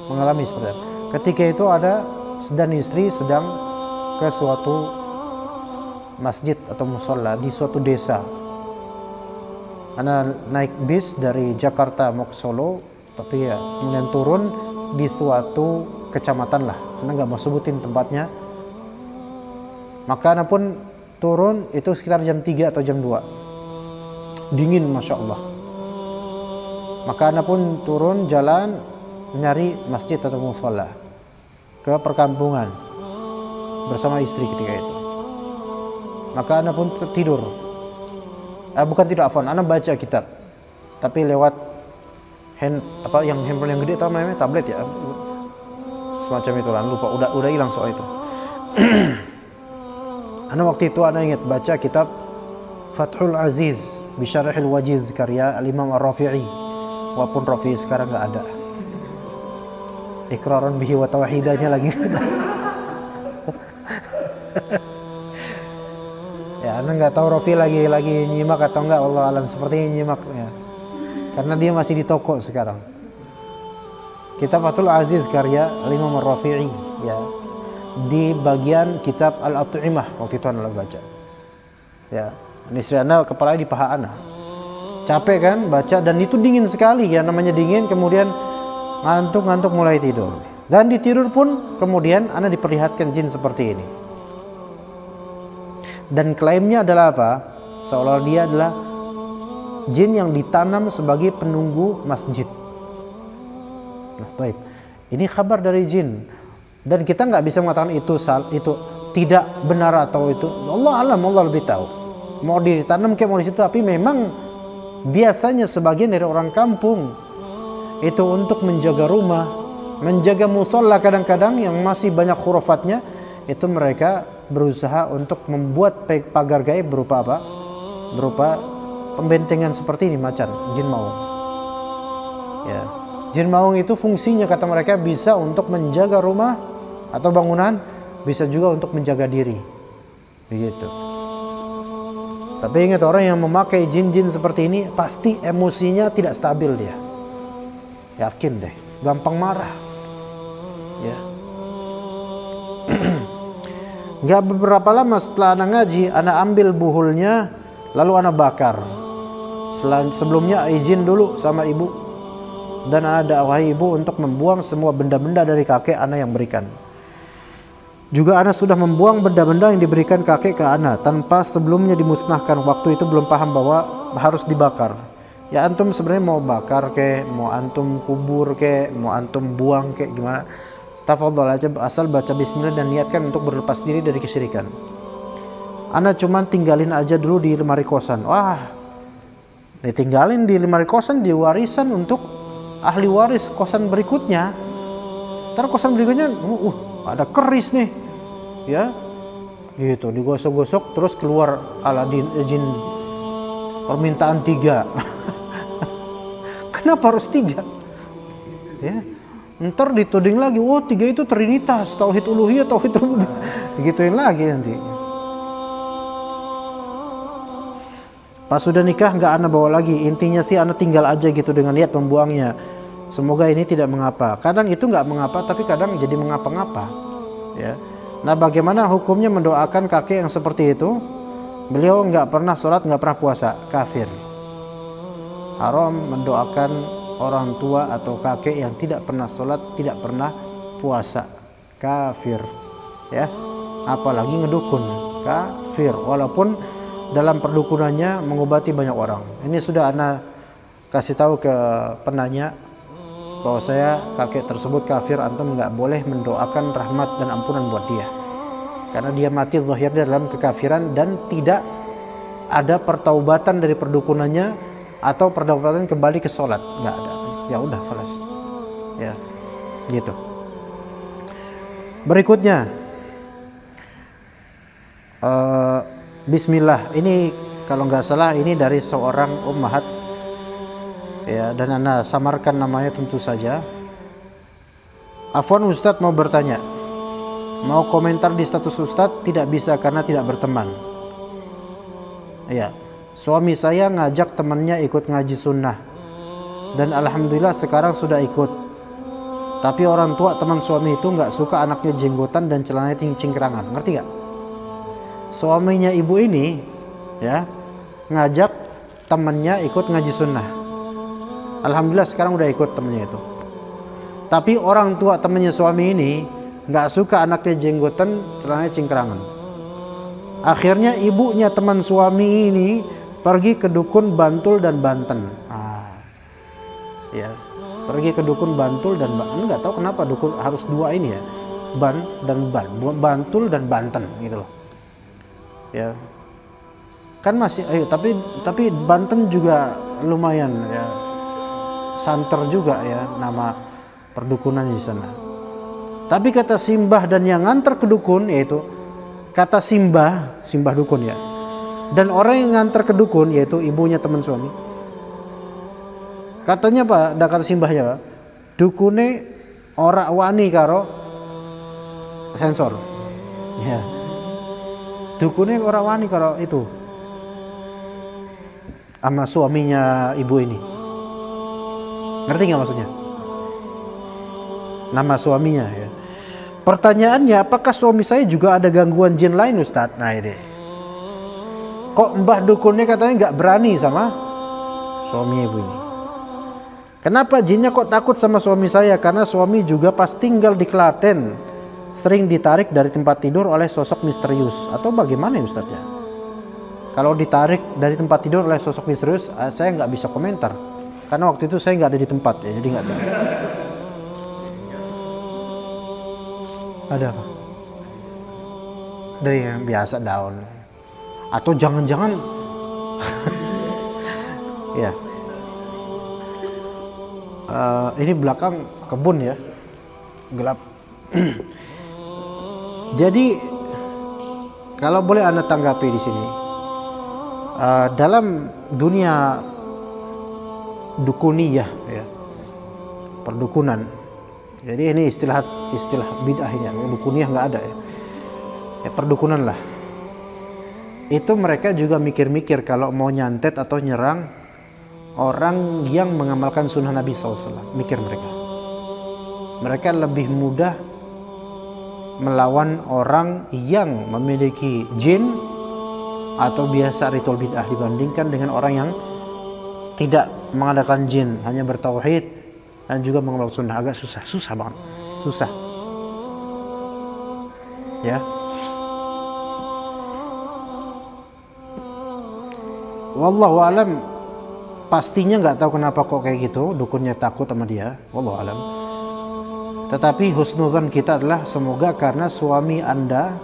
mengalami seperti itu. Ketika itu ada dan istri sedang ke suatu masjid atau musola di suatu desa. Anda naik bis dari Jakarta mau ke Solo, tapi ya kemudian turun di suatu kecamatan lah. Anda nggak mau sebutin tempatnya. Maka Anda pun turun itu sekitar jam 3 atau jam 2. Dingin, Masya Allah. Maka Anda pun turun jalan mencari masjid atau musola ke perkampungan bersama istri ketika itu. Maka Anda pun tidur. Bukan tidur, afwan. Anda baca kitab, tapi lewat handphone yang gede, tahu namanya tablet ya, semacam itu lah. Lupa, udah hilang soal itu. Anda waktu itu Anda ingat baca kitab Fathul Aziz Bisyarahil Wajiz karya Al-Imam Ar-Rafi'i. Walaupun Rafi'i sekarang nggak ada. Iqraran bihi wa tauhidanya lagi ada. Ya, Anda nggak tahu Rafi'i lagi nyimak atau enggak, Allah alam, sepertinya nyimak ya. Karena dia masih di toko sekarang. Kitab Fathul Aziz karya Al-Imam Ar-Rafi'i ya. Di bagian kitab Al-At'imah waktu itu Anda baca. Ya. Ini istri Anda kepala di paha Anda. Capek kan baca, dan itu dingin sekali ya, namanya dingin, kemudian ngantuk mulai tidur. Dan di tidur pun kemudian Anda diperlihatkan jin seperti ini. Dan klaimnya adalah apa? Seolah dia adalah jin yang ditanam sebagai penunggu masjid. Nah, taib. Ini kabar dari jin. Dan kita nggak bisa mengatakan itu tidak benar atau itu. Allah alam, Allah lebih tahu. Mau ditanam kayak mau di situ, tapi memang biasanya sebagian dari orang kampung itu untuk menjaga rumah, menjaga musola kadang-kadang yang masih banyak khurafatnya, itu mereka berusaha untuk membuat pagar gaib berupa apa? Berupa pembentengan seperti ini, macan, jin maung. Ya. Jin maung itu fungsinya kata mereka bisa untuk menjaga rumah atau bangunan, bisa juga untuk menjaga diri. Begitu. Tapi ingat, orang yang memakai jin-jin seperti ini pasti emosinya tidak stabil dia. Yakin deh, gampang marah. Ya. Gak beberapa lama setelah anak ngaji, anak ambil buhulnya, lalu anak bakar. Sebelumnya izin dulu sama ibu, dan anak dakwahi ibu untuk membuang semua benda-benda dari kakek anak yang berikan. Juga anak sudah membuang benda-benda yang diberikan kakek ke anak tanpa sebelumnya dimusnahkan. Waktu itu belum paham bahwa harus dibakar. Ya antum sebenarnya mau bakar kek, mau antum kubur kek, mau antum buang kek, gimana? Tafadhol aja, asal baca bismillah dan niatkan untuk berlepas diri dari kesyirikan. Anak cuman tinggalin aja dulu di lemari kosan. Wah, ditinggalin di lemari kosan, di warisan untuk ahli waris kosan berikutnya. Ntar kosan berikutnya, ada keris nih, ya, gitu, digosok-gosok, terus keluar Aladin jin permintaan 3. Kenapa harus 3? Ya, ntar dituding lagi, 3 itu trinitas, tauhid uluhiyah, tauhid rububiyah, digituin lagi nanti. Pas sudah nikah nggak anak bawa lagi, intinya sih anak tinggal aja gitu dengan niat membuangnya. Semoga ini tidak mengapa. Kadang itu nggak mengapa, tapi kadang jadi mengapa-ngapa. Ya. Nah, bagaimana hukumnya mendoakan kakek yang seperti itu? Beliau nggak pernah sholat, nggak pernah puasa, kafir. Haram mendoakan orang tua atau kakek yang tidak pernah sholat, tidak pernah puasa, kafir. Ya, apalagi ngedukun, kafir. Walaupun dalam perdukunannya mengobati banyak orang. Ini sudah ana kasih tahu ke penanya bahwa saya kakek tersebut kafir, antum nggak boleh mendoakan rahmat dan ampunan buat dia, karena dia mati zahirnya dalam kekafiran dan tidak ada pertaubatan dari perdukunannya atau pertaubatan kembali ke sholat, nggak ada. Ya udah, kelas, ya, gitu. Berikutnya, Bismillah. Ini kalau nggak salah ini dari seorang ummahat. Ya, dan ana samarkan namanya tentu saja. Afwan Ustadz, mau bertanya, mau komentar di status Ustadz tidak bisa karena tidak berteman. Ya, suami saya ngajak temannya ikut ngaji sunnah dan alhamdulillah sekarang sudah ikut. Tapi orang tua teman suami itu nggak suka anaknya jenggotan dan celananya cingkrangan. Ngerti nggak? Suaminya ibu ini, ya, ngajak temannya ikut ngaji sunnah. Alhamdulillah sekarang udah ikut temennya itu. Tapi orang tua temennya suami ini nggak suka anaknya jenggotan, celananya cingkrangan. Akhirnya ibunya teman suami ini pergi ke dukun Bantul dan Banten. Ya, pergi ke dukun Bantul dan Banten. Nggak tahu kenapa dukun harus 2 ini ya, Bantul dan Banten gitu loh. Ya, kan masih, tapi Banten juga lumayan ya. Santer juga ya nama perdukunan di sana. Tapi kata simbah dan yang nganter ke dukun, yaitu kata simbah dukun ya, dan orang yang nganter ke dukun yaitu ibunya teman suami. Katanya Pak, ada kata simbahnya Pak, dukune ora wani karo sensor. Ya. Dukune ora wani karo itu sama suaminya ibu ini. Ngerti nggak maksudnya? Nama suaminya ya. Pertanyaannya, apakah suami saya juga ada gangguan jin lain Ustadz? Nah ini, kok mbah dukunnya katanya nggak berani sama suami ibu ini? Kenapa jinnya kok takut sama suami saya? Karena suami juga pas tinggal di Klaten sering ditarik dari tempat tidur oleh sosok misterius. Atau bagaimana ya Ustadz ya? Kalau ditarik dari tempat tidur oleh sosok misterius, saya nggak bisa komentar. Karena waktu itu saya nggak ada di tempat ya, jadi nggak tahu. Ada apa? Dari yang biasa daun. Atau jangan-jangan ya. Ini belakang kebun ya, gelap. Jadi kalau boleh Anda tanggapi di sini, dalam dunia dukuniyah ya, perdukunan. Jadi ini istilah bid'ah ini, dukuniyah nggak ada ya. Ya perdukunan lah. itu mereka juga mikir-mikir kalau mau nyantet atau nyerang orang yang mengamalkan sunnah Nabi SAW. Mikir mereka lebih mudah melawan orang yang memiliki jin atau biasa ritual bid'ah dibandingkan dengan orang yang tidak mengadakan jin, hanya bertauhid dan juga mengamalkan sunnah. Agak susah banget, susah ya. Wallahu alam, pastinya nggak tahu kenapa kok kayak gitu, dukunnya takut sama dia, wallahu alam. Tetapi husnuzan kita adalah semoga karena suami Anda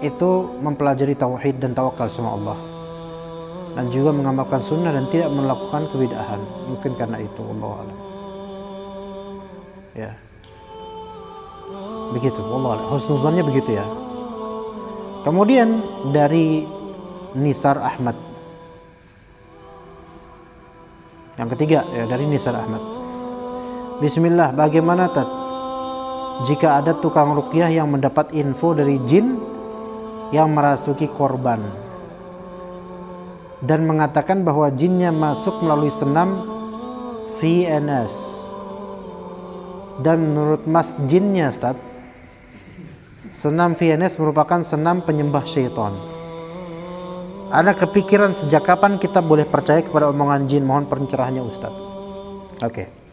itu mempelajari tauhid dan tawakal sama Allah dan juga mengamalkan sunnah dan tidak melakukan kebid'ahan, mungkin karena itu, wallahu alam. Ya, begitu, wallahu alam. Husnuzannya begitu ya. Kemudian dari Nisar Ahmad, yang ketiga ya, dari Nisar Ahmad. Bismillah, bagaimana Tat jika ada tukang ruqyah yang mendapat info dari jin yang merasuki korban dan mengatakan bahwa jinnya masuk melalui senam VNS, dan menurut mas jinnya Ustaz, senam VNS merupakan senam penyembah syaitan. Ada kepikiran sejak kapan kita boleh percaya kepada omongan jin? Mohon pencerahannya Ustaz. Oke.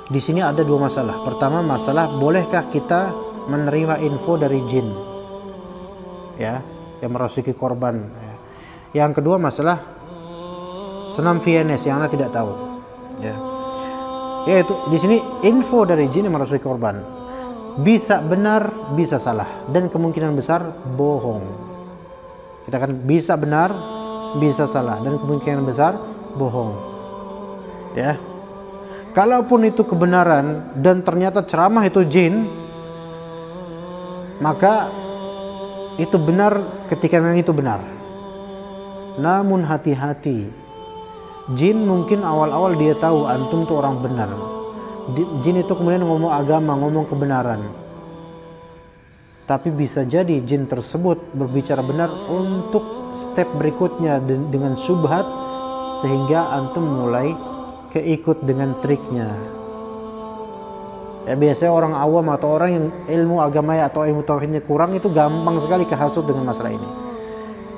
Di sini ada dua masalah. Pertama, masalah bolehkah kita menerima info dari jin ya, yang merasuki korban. Yang kedua, masalah senam VNS yang Anda tidak tahu ya. Yaitu di sini info dari jin yang merasuki korban bisa benar, bisa salah, dan kemungkinan besar bohong. Kita kan bisa benar, bisa salah, dan kemungkinan besar bohong. Ya. Kalaupun itu kebenaran dan ternyata ceramah itu jin, maka itu benar ketika memang itu benar. Namun hati-hati. Jin mungkin awal-awal dia tahu antum tuh orang benar. Jin itu kemudian ngomong agama, ngomong kebenaran. Tapi bisa jadi jin tersebut berbicara benar untuk step berikutnya dengan syubhat, sehingga antum mulai keikut dengan triknya. Ya, biasanya orang awam atau orang yang ilmu agamanya atau ilmu tauhidnya kurang itu gampang sekali kehasut dengan masalah ini.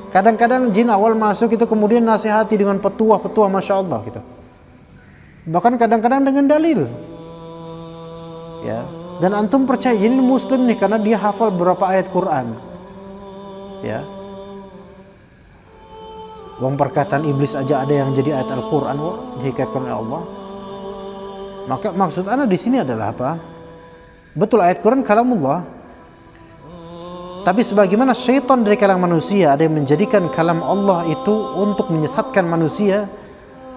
Kadang-kadang jin awal masuk itu kemudian nasihati dengan petuah-petuah, masya Allah gitu. Bahkan kadang-kadang dengan dalil. Ya. Dan antum percaya jin ini muslim nih karena dia hafal beberapa ayat Quran. Ya. Wong perkataan iblis aja ada yang jadi ayat Al-Quran kok, dihikayatkan oleh Allah. Maka maksud Anda di sini adalah apa? Betul, ayat Quran kalamullah. Tapi sebagaimana syaitan dari kalangan manusia ada yang menjadikan kalam Allah itu untuk menyesatkan manusia,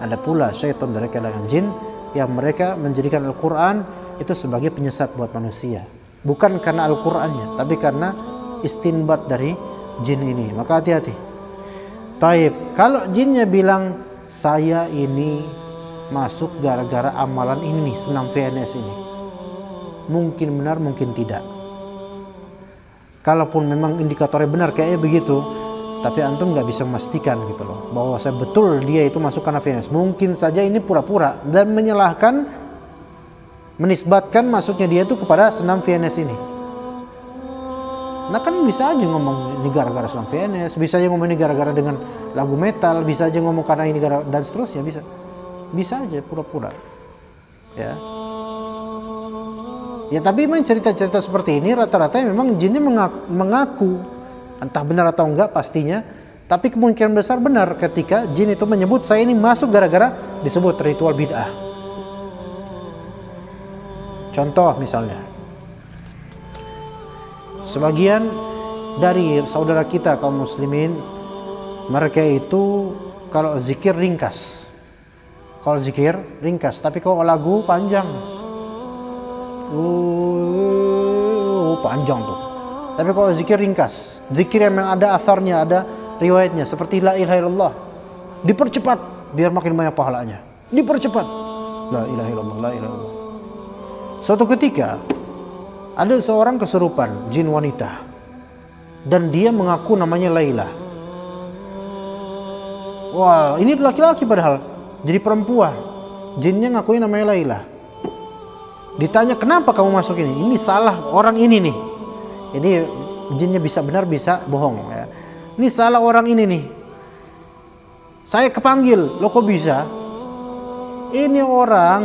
ada pula syaitan dari kalangan jin yang mereka menjadikan Al-Quran itu sebagai penyesat buat manusia. Bukan karena Al-Qurannya, tapi karena istinbat dari jin ini. Maka hati-hati. Taib, kalau jinnya bilang saya ini masuk gara-gara amalan ini nih, senam VNS ini, mungkin benar, mungkin tidak. Kalaupun memang indikatornya benar kayaknya begitu, tapi antum nggak bisa memastikan gitu loh, bahwa saya betul dia itu masuk karena VNS. Mungkin saja ini pura-pura dan menyalahkan, menisbatkan masuknya dia itu kepada senam VNS ini. Nah kan bisa aja ngomong ini gara-gara senam VNS, bisa aja ngomong ini gara-gara dengan lagu metal, bisa aja ngomong karena ini gara dan seterusnya, bisa aja pura-pura. Ya tapi memang cerita-cerita seperti ini rata-rata memang jinnya mengaku, entah benar atau enggak pastinya, tapi kemungkinan besar benar ketika jin itu menyebut saya ini masuk gara-gara disebut ritual bid'ah. Contoh misalnya, sebagian dari saudara kita kaum muslimin, mereka itu kalau zikir ringkas. Tapi kalau lagu panjang. Panjang tuh. Tapi kalau zikir ringkas. Zikir yang memang ada atharnya, ada riwayatnya, seperti la ilaha illallah. Dipercepat biar makin banyak pahalanya. Dipercepat. La ilaha illallah, la ilaha illallah. Suatu ketika ada seorang kesurupan, jin wanita. dan dia mengaku namanya Laila. Wah, ini laki-laki padahal jadi perempuan. Jinnya ngakuin namanya Laila. Ditanya, kenapa kamu masuk ini? Ini salah orang ini nih. Jadi jinnya bisa benar bisa bohong ya. Ini salah orang ini nih. Saya kepanggil, lo kok bisa? Ini orang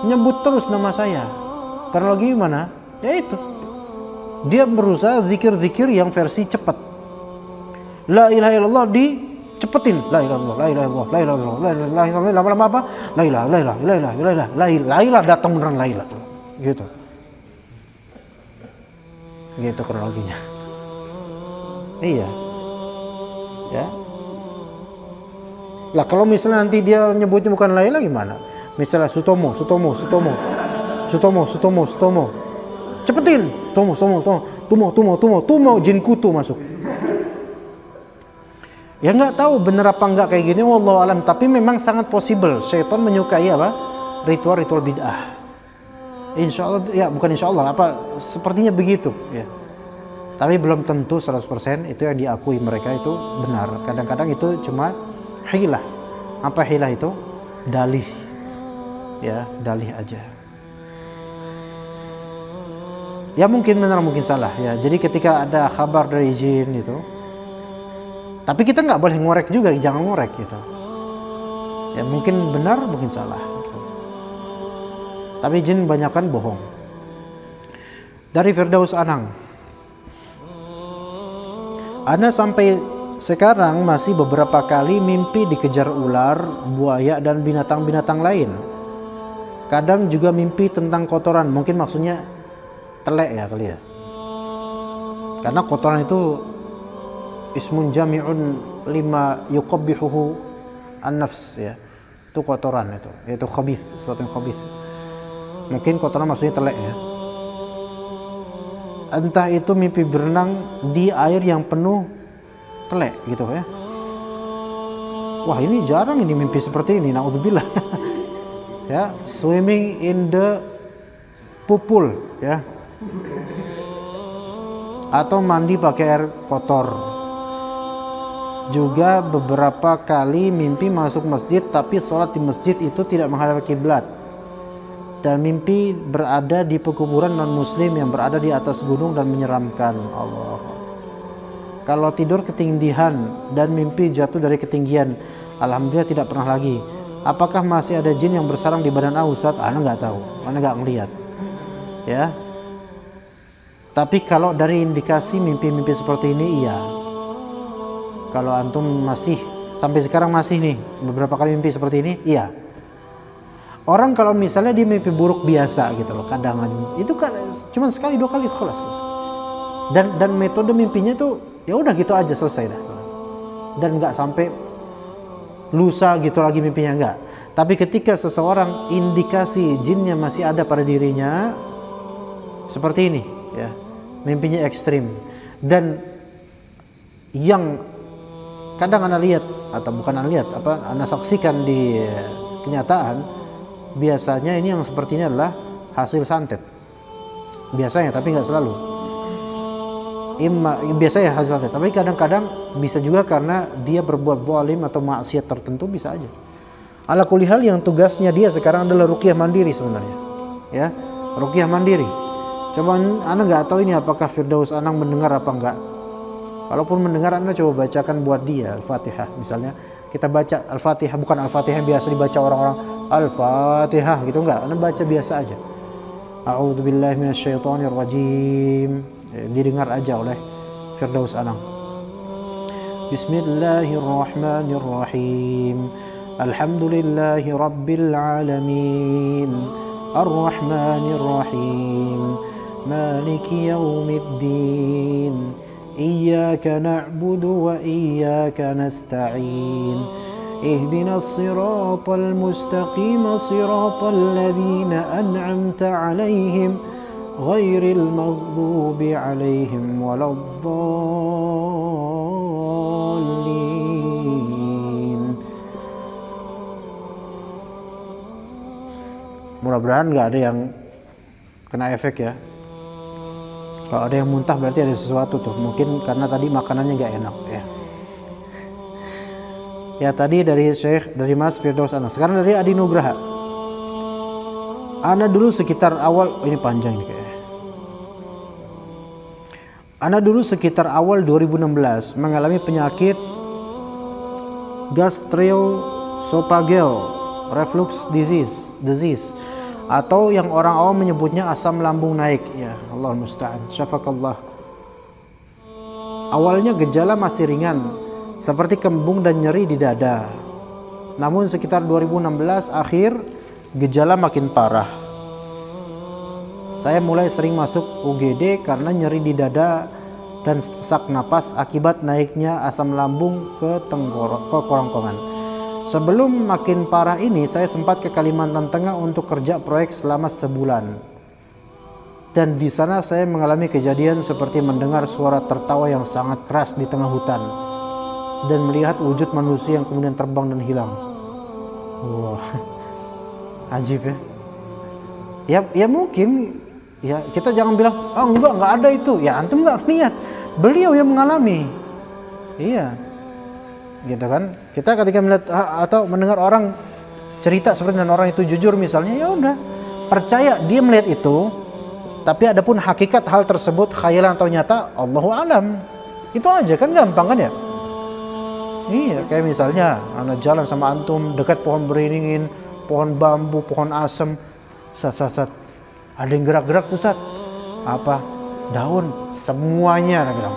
nyebut terus nama saya. Karena lagi gimana? Ya itu. Dia berusaha zikir-zikir yang versi cepat. La ilaha illallah dicepetin. La ilaha illallah, la ilaha illallah, la ilaha illallah, la ilaha illallah. Lama-lama apa? La ilaha, la ilaha, la ilaha, la ilaha, la ilaha datang beneran la ilaha. Gitu. Gitu kronologinya. Iya. Ya. Lah kalau misalnya nanti dia nyebutnya bukan Laila gimana? Misalnya Sutomo. Cepetin. Tumo, jin kutu masuk. Ya nggak tahu bener apa nggak kayak gini, wallahu alam. Tapi memang sangat possible syaitan menyukai apa? Ritual-ritual bid'ah. Insya Allah, ya bukan insya Allah, apa sepertinya begitu. Ya. Tapi belum tentu 100% itu yang diakui mereka itu benar. Kadang-kadang itu cuma hilah. Apa hilah itu? Dalih. Ya, dalih aja. Ya mungkin benar, mungkin salah ya. Jadi ketika ada kabar dari jin itu, tapi kita nggak boleh ngorek juga, jangan ngorek gitu. Ya mungkin benar, mungkin salah. Gitu. Tapi jin banyakkan bohong. Dari Firdaus Anang, Ana sampai sekarang masih beberapa kali mimpi dikejar ular, buaya, dan binatang-binatang lain. Kadang juga mimpi tentang kotoran, mungkin maksudnya telek ya kali ya. Karena kotoran itu ismun jami'un lima yuqabbihuhu an-nafs ya. Itu kotoran itu, yaitu khabith, sesuatu yang khabith. Mungkin kotoran maksudnya telek ya. Entah itu mimpi berenang di air yang penuh telek gitu ya. Wah, ini jarang ini mimpi seperti ini, naudzubillah. Ya, swimming in the pool ya. Atau mandi pakai air kotor. Juga beberapa kali mimpi masuk masjid tapi sholat di masjid itu tidak menghadap kiblat. Dan mimpi berada di pekuburan non-muslim yang berada di atas gunung dan menyeramkan. Allah. Kalau tidur ketindihan dan mimpi jatuh dari ketinggian, alhamdulillah tidak pernah lagi. Apakah masih ada jin yang bersarang di badan Ustaz? Ana nggak tahu, ana nggak ngelihat. Ya. Tapi kalau dari indikasi mimpi-mimpi seperti ini, iya. Kalau antum masih sampai sekarang masih nih beberapa kali mimpi seperti ini, iya. Orang kalau misalnya dia mimpi buruk biasa gitu loh, kadang itu kan cuma sekali dua kali kelas. Dan metode mimpinya itu ya udah gitu aja, selesai dah. Dan nggak sampai lusa gitu lagi mimpinya, enggak. Tapi ketika seseorang indikasi jinnya masih ada pada dirinya seperti ini ya, mimpinya ekstrim, dan yang kadang anda lihat atau bukan anda lihat, apa anda saksikan di kenyataan, biasanya ini yang seperti ini adalah hasil santet. Biasanya, tapi nggak selalu. Biasanya hasil santet, tapi kadang-kadang bisa juga karena dia berbuat zalim atau maksiat tertentu, bisa aja. Ala kulli hal, yang tugasnya dia sekarang adalah ruqyah mandiri sebenarnya. Ya, ruqyah mandiri. Coba anda nggak tahu ini apakah Firdaus Anang mendengar apa enggak. Kalaupun mendengar, anda coba bacakan buat dia Al-Fatihah misalnya. Kita baca Al-Fatihah, bukan Al-Fatihah yang biasa dibaca orang-orang Al-Fatihah gitu, enggak. Anda baca biasa aja. A'udzubillahi minasyaitonirrajim. Didengar aja oleh Firdaus Anang. Bismillahirrahmanirrahim. Alhamdulillahi rabbil alamin. Ar-Rahmanirrahim. Maliki yaumiddin. Iyyaka na'budu wa iyyaka nasta'in. Ihdinas siratal mustaqim, siratal ladzina an'amta 'alaihim ghairil maghdubi 'alaihim waladdallin. Mudah-mudahan nggak ada yang kena efek ya. Kalau ada yang muntah berarti ada sesuatu tuh, mungkin karena tadi makanannya nggak enak ya. Ya tadi dari Syekh, dari Mas Firdaus Anas. Sekarang dari Adi Nugraha. Ana dulu sekitar awal, ini panjang nih kayaknya. Ana dulu sekitar awal 2016 mengalami penyakit gastroesophageal reflux disease atau yang orang awam menyebutnya asam lambung naik. Ya Allah musta'an, syafakallah. Awalnya gejala masih ringan seperti kembung dan nyeri di dada. Namun sekitar 2016 akhir gejala makin parah. Saya mulai sering masuk UGD karena nyeri di dada dan sesak napas akibat naiknya asam lambung ke kerongkongan. Sebelum makin parah ini, saya sempat ke Kalimantan Tengah untuk kerja proyek selama sebulan. Dan di sana saya mengalami kejadian seperti mendengar suara tertawa yang sangat keras di tengah hutan dan melihat wujud manusia yang kemudian terbang dan hilang. Wah, ajib ya. Ya mungkin. Ya, kita jangan bilang, oh enggak ada itu. Ya antum enggak lihat. Beliau yang mengalami. Iya. Gitu kan? Kita ketika melihat atau mendengar orang cerita seperti dan orang itu jujur misalnya, ya udah, percaya dia melihat itu. Tapi adapun hakikat hal tersebut khayalan atau nyata, Allahu alam. Itu aja kan, gampang kan ya? Iya, kayak misalnya anak jalan sama antum dekat pohon beringin, pohon bambu, pohon asem. Sat. Ada yang gerak-gerak Ustaz. Apa? Daun semuanya bilang.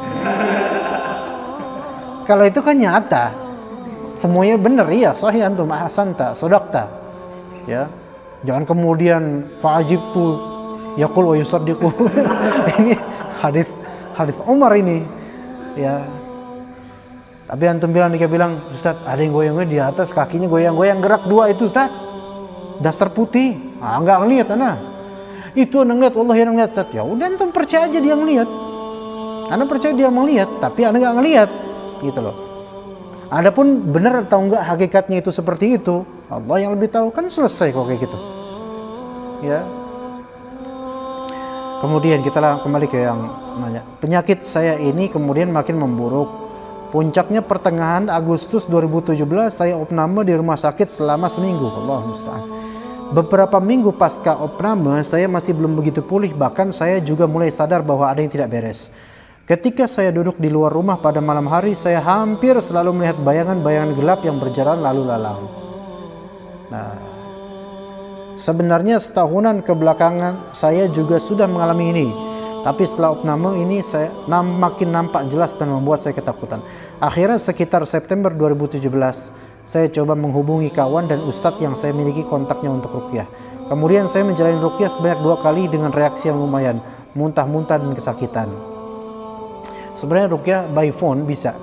Kalau itu kan nyata. Semuanya benar, iya, sahih antum, ahsanta, sadaqta. Ya. Jangan kemudian fa'ajibtu yaqul wa yusaddiqu. Ini hadis Umar ini. Ya. Tapi antum dia bilang, Ustaz, ada yang goyang-goyang di atas, kakinya goyang-goyang, gerak dua itu Ustaz. Daster putih. Ah, enggak ngelihat ana. Itu anda ngeliat, Allah yang ngeliat. Ya udah antum percaya aja dia ngeliat. Anda percaya dia melihat, tapi anda nggak ngeliat, gitu loh. Adapun benar atau enggak hakikatnya itu seperti itu, Allah yang lebih tahu, kan selesai kok kayak gitu. Ya. Kemudian kita kembali ke yang nanya. Penyakit saya ini kemudian makin memburuk. Puncaknya pertengahan Agustus 2017 saya opname di rumah sakit selama seminggu. Allah musta'an. Beberapa minggu pasca opname, saya masih belum begitu pulih, bahkan saya juga mulai sadar bahwa ada yang tidak beres. Ketika saya duduk di luar rumah pada malam hari, saya hampir selalu melihat bayangan-bayangan gelap yang berjalan lalu lalang. Nah, sebenarnya setahunan kebelakangan saya juga sudah mengalami ini. Tapi setelah opname ini saya makin nampak jelas dan membuat saya ketakutan. Akhirnya sekitar September 2017, saya coba menghubungi kawan dan ustadz yang saya miliki kontaknya untuk ruqyah. Kemudian saya menjalani ruqyah sebanyak 2 kali dengan reaksi yang lumayan, muntah-muntah dan kesakitan. Sebenarnya ruqyah by phone bisa.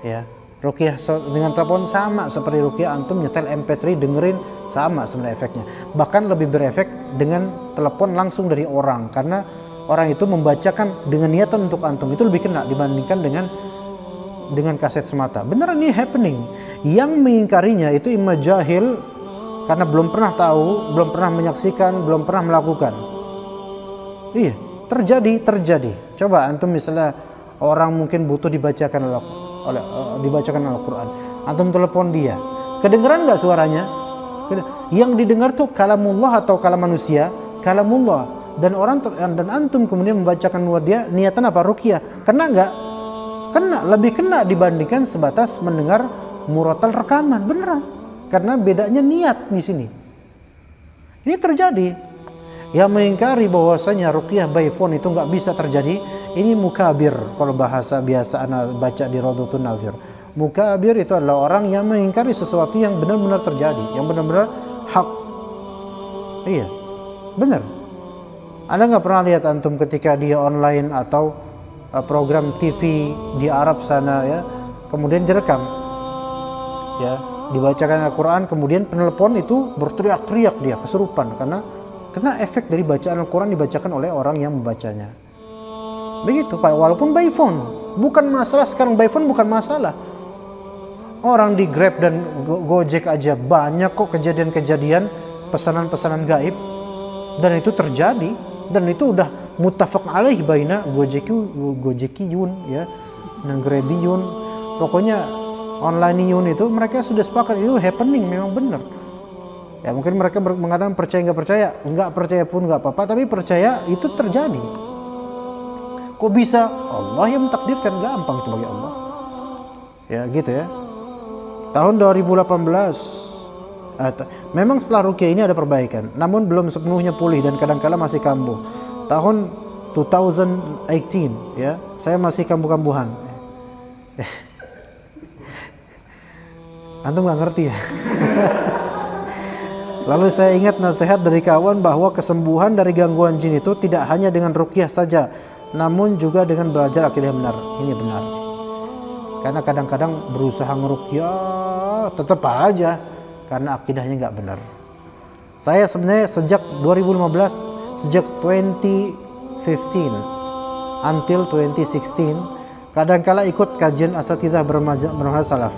Ya, ruqyah dengan telepon sama seperti ruqyah antum nyetel MP3 dengerin, sama sebenarnya efeknya. Bahkan lebih berefek dengan telepon langsung dari orang, karena orang itu membacakan dengan niatan untuk antum, itu lebih kena dibandingkan dengan kaset semata. Beneran ini happening. Yang mengingkarinya itu imma jahil karena belum pernah tahu, belum pernah menyaksikan, belum pernah melakukan. Iya, terjadi. Coba antum misalnya orang mungkin butuh dibacakan Al-Qur'an. Antum telepon dia. Kedengeran enggak suaranya? Yang didengar tuh kalamullah atau kalam manusia? Kalamullah. Dan antum kemudian membacakan buat dia, niatan apa? Ruqyah. Kena enggak? Kena, lebih kena dibandingkan sebatas mendengar murotal rekaman. Beneran, karena bedanya niat di sini. Ini terjadi. Yang mengingkari bahwasanya ruqyah by phone itu nggak bisa terjadi, ini mukabir. Kalau bahasa biasa ana baca di Rawdatun Nazir, mukabir itu adalah orang yang mengingkari sesuatu yang benar-benar terjadi, yang benar-benar hak. Iya, benar. Anda nggak pernah lihat antum ketika dia online atau program TV di Arab sana ya, kemudian direkam ya, dibacakan Al-Quran, kemudian penelpon itu berteriak-teriak, dia kesurupan karena efek dari bacaan Al-Quran dibacakan oleh orang yang membacanya. Begitu, walaupun by phone. Bukan masalah sekarang by phone, bukan masalah. Orang di Grab dan Gojek aja banyak kok kejadian-kejadian pesanan-pesanan gaib, dan itu terjadi, dan itu udah muttafaq alaih baina Gojekiyun ya, Nangrebiyun, pokoknya onlineyun itu mereka sudah sepakat itu happening, memang benar. Ya mungkin mereka mengatakan percaya nggak percaya pun nggak apa-apa, tapi percaya itu terjadi. Kok bisa? Allah yang mentakdirkan, gampang itu bagi Allah. Ya gitu ya. Tahun 2018 memang setelah ruqyah ini ada perbaikan, namun belum sepenuhnya pulih dan kadang-kala masih kambuh. Tahun 2018 ya, saya masih kambuh-kambuhan. Antum nggak ngerti ya? Lalu saya ingat nasihat dari kawan bahwa kesembuhan dari gangguan jin itu tidak hanya dengan ruqyah saja, namun juga dengan belajar akidah benar. Ini benar. Karena kadang-kadang berusaha ngeruqyah tetap aja karena akidahnya nggak benar. Saya sebenarnya sejak 2015, sejak 2015 until 2016, kadang-kala ikut kajian asatidzah bermazhab salaf.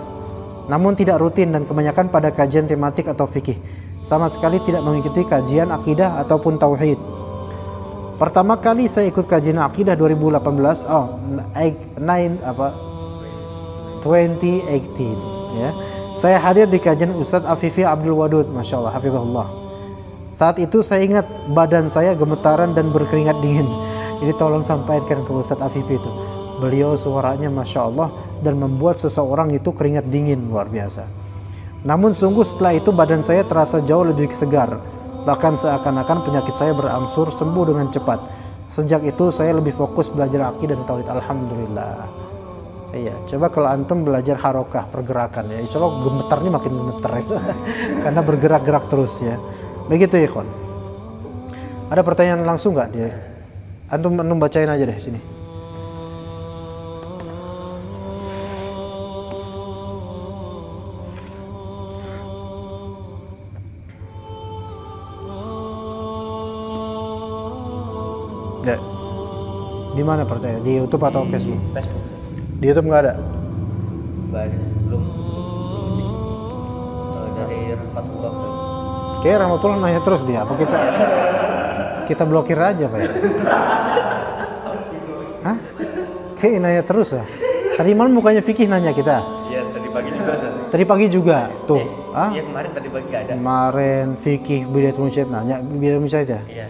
Namun tidak rutin dan kebanyakan pada kajian tematik atau fikih. Sama sekali tidak mengikuti kajian akidah ataupun tauhid. Pertama kali saya ikut kajian akidah 2018, 2018 ya. Saya hadir di kajian Ustadz Afifi Abdul Wadud, Masya Allah, hafizahullah. Saat itu saya ingat badan saya gemetaran dan berkeringat dingin. Ini tolong sampaikan ke Ustadz Afifi itu. Beliau suaranya Masya Allah dan membuat seseorang itu keringat dingin, luar biasa. Namun sungguh setelah itu badan saya terasa jauh lebih segar. Bahkan seakan-akan penyakit saya berangsur sembuh dengan cepat. Sejak itu saya lebih fokus belajar akidah dan tauhid. Alhamdulillah. Iya, coba kalau antum belajar harokah, pergerakan ya, insya Allah gemetarnya makin gemetar ya. Karena bergerak-gerak terus ya. Begitu ya kawan. Ada pertanyaan langsung nggak dia? Antum bacain aja deh sini. Ya. Di mana percaya? Di YouTube atau Facebook? Facebook. Di YouTube nggak ada? Nggak ada, belum cek. Dari Rahmatullah. Kayak Rahmatullah nanya terus dia. Apa kita blokir aja Pak ya? Hah? Kayak nanya terus lah. Tadi malam mukanya fikih nanya kita. Iya, tadi pagi juga. Tadi pagi juga tuh. Iya, kemarin tadi pagi nggak ada. Kemarin fikih Bidayatul Mujtahid nanya, Bidayatul Mujtahid ya? Iya.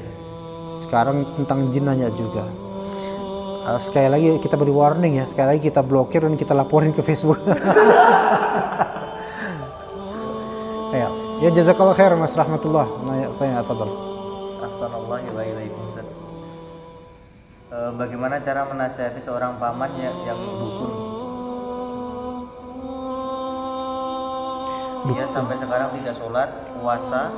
Sekarang tentang jin nanya juga. Sekali lagi kita beri warning ya, sekali lagi kita blokir dan kita laporin ke Facebook. Ya jazakallah khair Mas Rahmatullah. Tanya apa tuh? Assalamualaikum warahmatullahi wabarakatuh. Bagaimana cara menasihati seorang paman yang dukun? Dia sampai sekarang tidak sholat, puasa.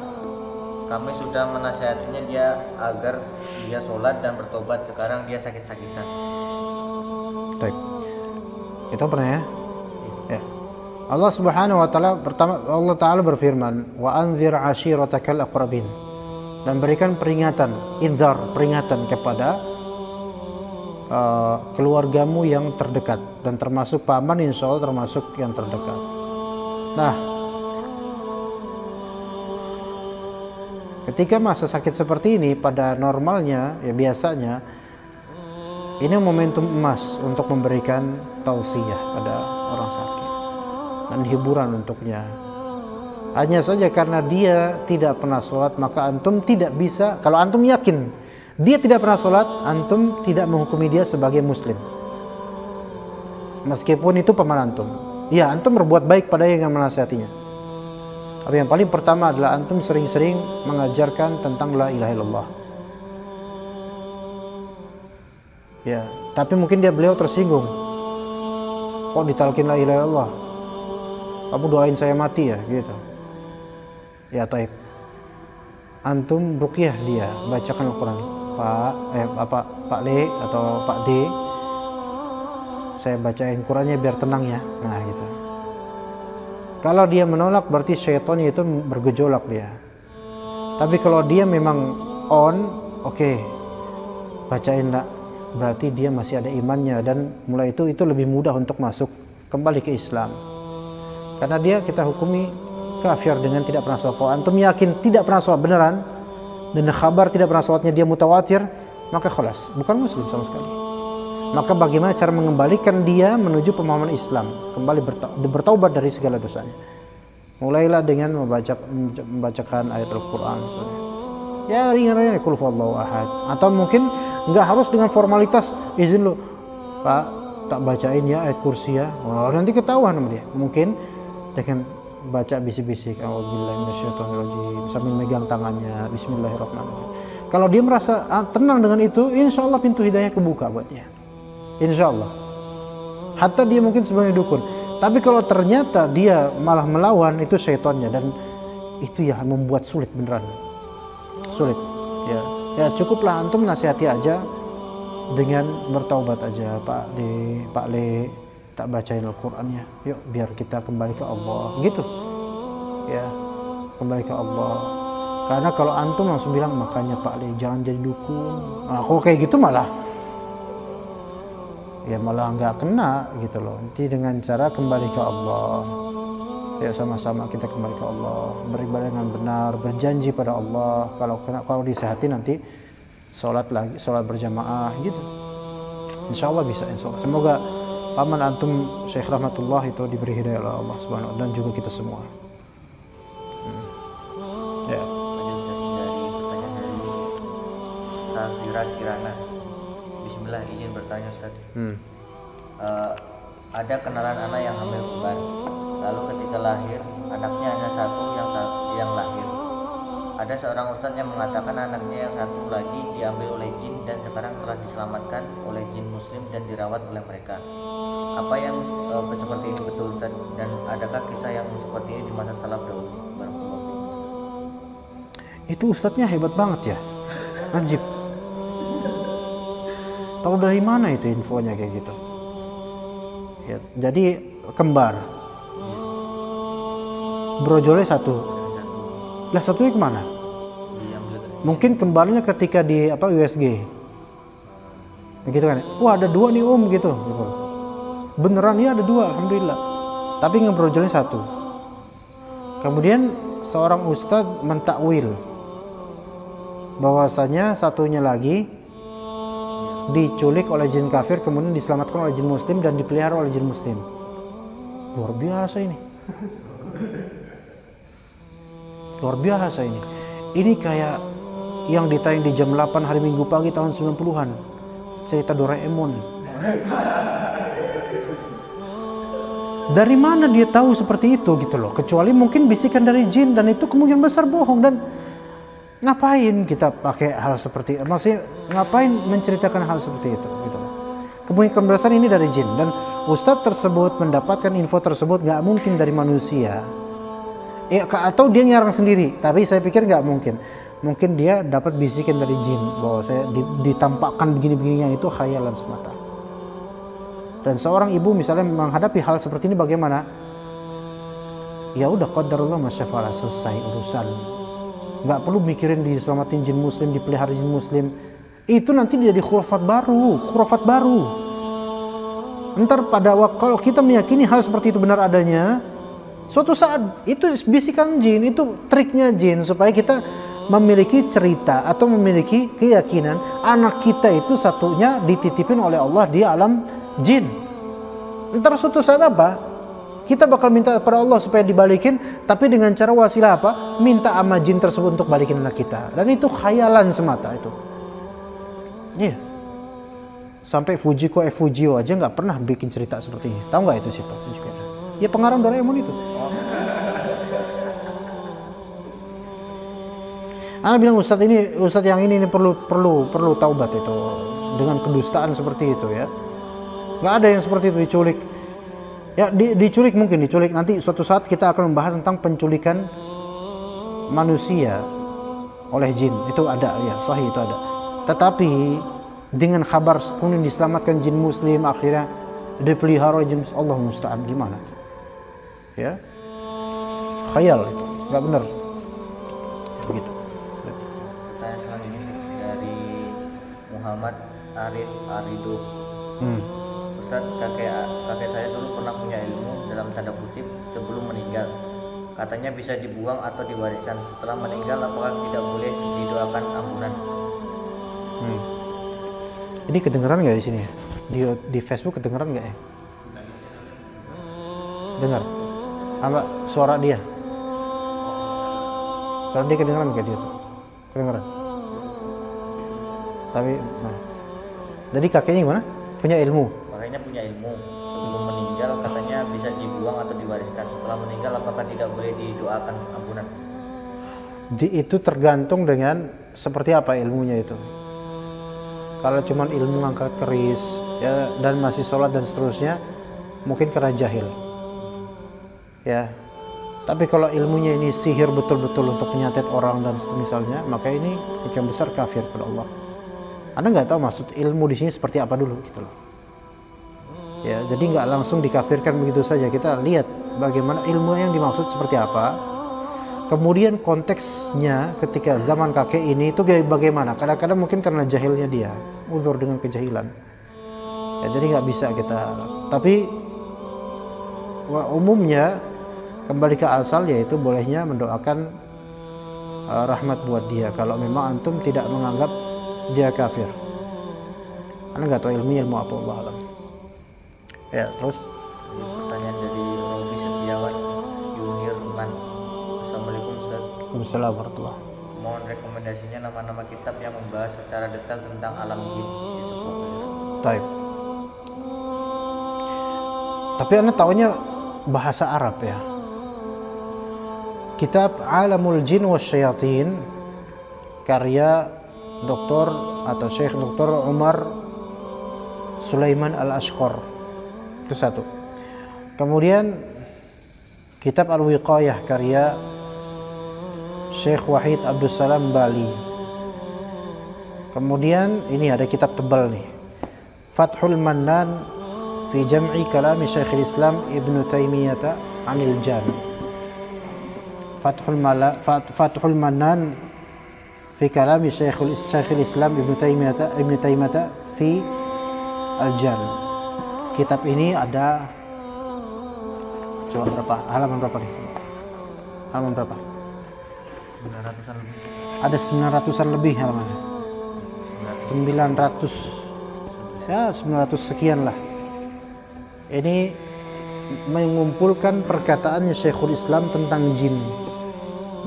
Kami sudah menasihatinya dia agar dia sholat dan bertobat. Sekarang dia sakit-sakitan. Baik. Itu pernah ya? Ya. Allah Subhanahu wa taala Allah taala berfirman, "Wa anzir 'ashiratakal aqrabin." Dan berikan peringatan, peringatan kepada keluargamu yang terdekat, dan termasuk paman insyaallah termasuk yang terdekat. Nah, ketika masa sakit seperti ini, pada normalnya ya biasanya ini momentum emas untuk memberikan tausiah pada orang sakit dan hiburan untuknya. Hanya saja karena dia tidak pernah sholat, maka antum tidak bisa, kalau antum yakin dia tidak pernah sholat, antum tidak menghukumi dia sebagai muslim meskipun itu paman antum. Ya, antum berbuat baik pada yang menasihatinya. Tapi yang paling pertama adalah antum sering-sering mengajarkan tentang la ilaha illallah. Ya, tapi mungkin beliau tersinggung. Kok ditalkin la ilaha illallah? Kamu doain saya mati ya, gitu. Ya, taib. Antum ruqyah dia, bacakan Al-Qur'an. Pak Le atau Pak D, saya bacain Qur'annya biar tenang ya. Nah, gitu. Kalau dia menolak berarti syaitannya itu bergejolak dia. Tapi kalau dia memang on, oke, bacain lah. Berarti dia masih ada imannya, dan mulai itu lebih mudah untuk masuk kembali ke Islam. Karena dia kita hukumi kafir dengan tidak pernah sholat. Kalau antum yakin tidak pernah sholat beneran, dan kabar tidak pernah sholatnya dia mutawatir, maka khalas, bukan muslim sama sekali. Maka bagaimana cara mengembalikan dia menuju pemahaman Islam, kembali bertaubat dari segala dosanya? Mulailah dengan membacakan ayat Al-Quran misalnya. Ya ringan-ringan, qul huwallahu ahad. Atau mungkin nggak harus dengan formalitas, izin lo Pak, tak bacain ya ayat kursi ya. Oh, nanti ketahuan sama dia. Mungkin dengan baca bisik-bisik, a'udzubillahi minasyaitonirrajim, sambil megang tangannya, bismillahirrahmanirrahim. Kalau dia merasa tenang dengan itu, insya Allah pintu hidayah kebuka buat dia. Insya Allah. Hatta dia mungkin sebagai dukun. Tapi kalau ternyata dia malah melawan, itu syaitannya, dan itu ya membuat sulit beneran. Sulit. Ya cukuplah antum nasihati aja dengan bertaubat aja, Pak Le, tak bacain Al-Qur'annya. Yuk biar kita kembali ke Allah. Gitu. Ya, kembali ke Allah. Karena kalau antum langsung bilang, makanya Pak Le jangan jadi dukun. Nah, kalau kayak gitu malah nggak kena gitu loh. Nanti dengan cara kembali ke Allah, ya sama-sama kita kembali ke Allah, beribadah dengan benar, berjanji pada Allah. Kalau disehati nanti sholat berjamaah gitu. Insya Allah bisa, insya Allah. Semoga paman antum Syekh Rahmatullah itu diberi hidayah oleh Allah Subhanahu wa taala, dan juga kita semua. Ya. Safira Kirana. Bismillah, izin bertanya Ustaz. Ada kenalan anak yang hamil kembar. Lalu ketika lahir, anaknya hanya satu yang lahir. Ada seorang ustadz yang mengatakan anaknya yang satu lagi diambil oleh jin dan sekarang telah diselamatkan oleh jin muslim dan dirawat oleh mereka. Apa yang seperti ini betul Ustaz? Dan adakah kisah yang seperti ini di masa salaf dahulu? Itu ustadznya hebat banget ya. Ajib. Tahu dari mana itu infonya kayak gitu? Ya, jadi kembar. Brojolnya satu. Lah satunya kemana? Mungkin kembarnya ketika di USG. Begitu kan? Wah ada dua nih gitu. Beneran ya ada dua, alhamdulillah. Tapi ngebrojolnya satu. Kemudian seorang ustadz mentakwil bahwasanya satunya lagi diculik oleh jin kafir, kemudian diselamatkan oleh jin muslim dan dipelihara oleh jin muslim. Luar biasa ini. Luar biasa ini. Ini kayak yang ditayang di jam 8 hari Minggu pagi tahun 90-an. Cerita Doraemon. Dari mana dia tahu seperti itu gitu loh? Kecuali mungkin bisikan dari jin, dan itu kemungkinan besar bohong. Dan ngapain kita pakai hal seperti itu? Maksudnya ngapain menceritakan hal seperti itu gitu loh? Kemungkinan besar ini dari jin, dan ustadz tersebut mendapatkan info tersebut nggak mungkin dari manusia. Atau dia nyarang sendiri, tapi saya pikir nggak mungkin. Mungkin dia dapat bisikan dari jin bahwa saya ditampakkan begini-begininya, itu khayalan semata. Dan seorang ibu misalnya menghadapi hal seperti ini bagaimana? Ya udah, qadarullah masyafa'ala, selesai urusan. Nggak perlu mikirin diselamatin jin muslim, dipelihara jin muslim. Itu nanti jadi khurafat baru. Ntar pada waktu kalau kita meyakini hal seperti itu benar adanya, suatu saat itu bisikan jin, itu triknya jin supaya kita memiliki cerita atau memiliki keyakinan anak kita itu satunya dititipin oleh Allah di alam jin. Ntar suatu saat apa? Kita bakal minta kepada Allah supaya dibalikin, tapi dengan cara wasilah apa? Minta sama jin tersebut untuk balikin anak kita. Dan itu khayalan semata itu. Iya. Sampai Fujiko Fujio aja nggak pernah bikin cerita seperti ini. Tahu nggak itu siapa? Ya pengarang Doraemon itu. Ana bilang ustadz yang ini perlu taubat itu dengan kedustaan seperti itu ya. Nggak ada yang seperti itu diculik. Ya diculik nanti suatu saat kita akan membahas tentang penculikan manusia oleh jin, itu ada ya, sahih itu ada. Tetapi dengan kabar kemudian diselamatkan jin muslim akhirnya dipelihara jin, Allah musta'an, gimana? Ya, khayal itu, nggak benar. Begitu. Pertanyaan selanjutnya dari Muhammad Arif Arido. Ustaz, kakek saya dulu pernah punya ilmu dalam tanda kutip sebelum meninggal. Katanya bisa dibuang atau diwariskan. Setelah meninggal apakah tidak boleh didoakan ampunan? Ini kedengeran nggak di sini ya? Di Facebook kedengeran nggak ya? Dengar? Apa suara dia? Suara dia kedengeran nggak dia tuh? Kedengeran. Tapi, nah. Jadi kakeknya gimana? Punya ilmu. Makanya punya ilmu. Sebelum meninggal katanya bisa dibuang atau diwariskan. Setelah meninggal apakah tidak boleh didoakan ampunan? Itu tergantung dengan seperti apa ilmunya itu. Kalau cuman ilmu ngangkat keris ya dan masih sholat dan seterusnya, mungkin karena jahil. Ya. Tapi kalau ilmunya ini sihir betul-betul untuk menyantet orang dan misalnya, maka ini yang besar kafir kepada Allah. Anda nggak tahu maksud ilmu di sini seperti apa dulu gitu loh. Ya, jadi nggak langsung dikafirkan begitu saja. Kita lihat bagaimana ilmu yang dimaksud seperti apa. Kemudian konteksnya ketika zaman kakek ini itu bagaimana? Kadang-kadang mungkin karena jahilnya dia, uzur dengan kejahilan. Ya, jadi nggak bisa kita. Tapi umumnya kembali ke asal yaitu bolehnya mendoakan rahmat buat dia kalau memang antum tidak menganggap dia kafir. Anda nggak tahu ilmu apa, Allah alam. Ya, terus pertanyaan dari Robi Setiawan Yunirman. Assalamualaikum Ustaz. Waalaikumsalam warahmatullahi. Mohon rekomendasinya nama-nama kitab yang membahas secara detail tentang alam jin di sebuah negara. Taib. Tapi Anda tahunya bahasa Arab ya. Kitab Alamul Jin Wasyayatin karya Dr. atau Syekh Dr. Umar Sulaiman Al-Ashqar. Itu satu. Kemudian kitab Al-Wiqayah karya Syekh Wahid Abdul Salam Bali. Kemudian ini ada kitab tebal nih. Fathul Mannan fi Jam'i Kalami Syekhul Islam Ibnu Taimiyah Anil Jan. Fathul Mannan fi Kalami Syekhul Islam Ibnu Taimiyah fi Al-Jan. Kitab ini ada coba berapa? Halaman berapa nih? Halaman berapa? 900-an lebih. Ada 900-an lebih halamannya. 900. Ya, 900 sekian lah. Ini mengumpulkan perkataannya Syekhul Islam tentang jin.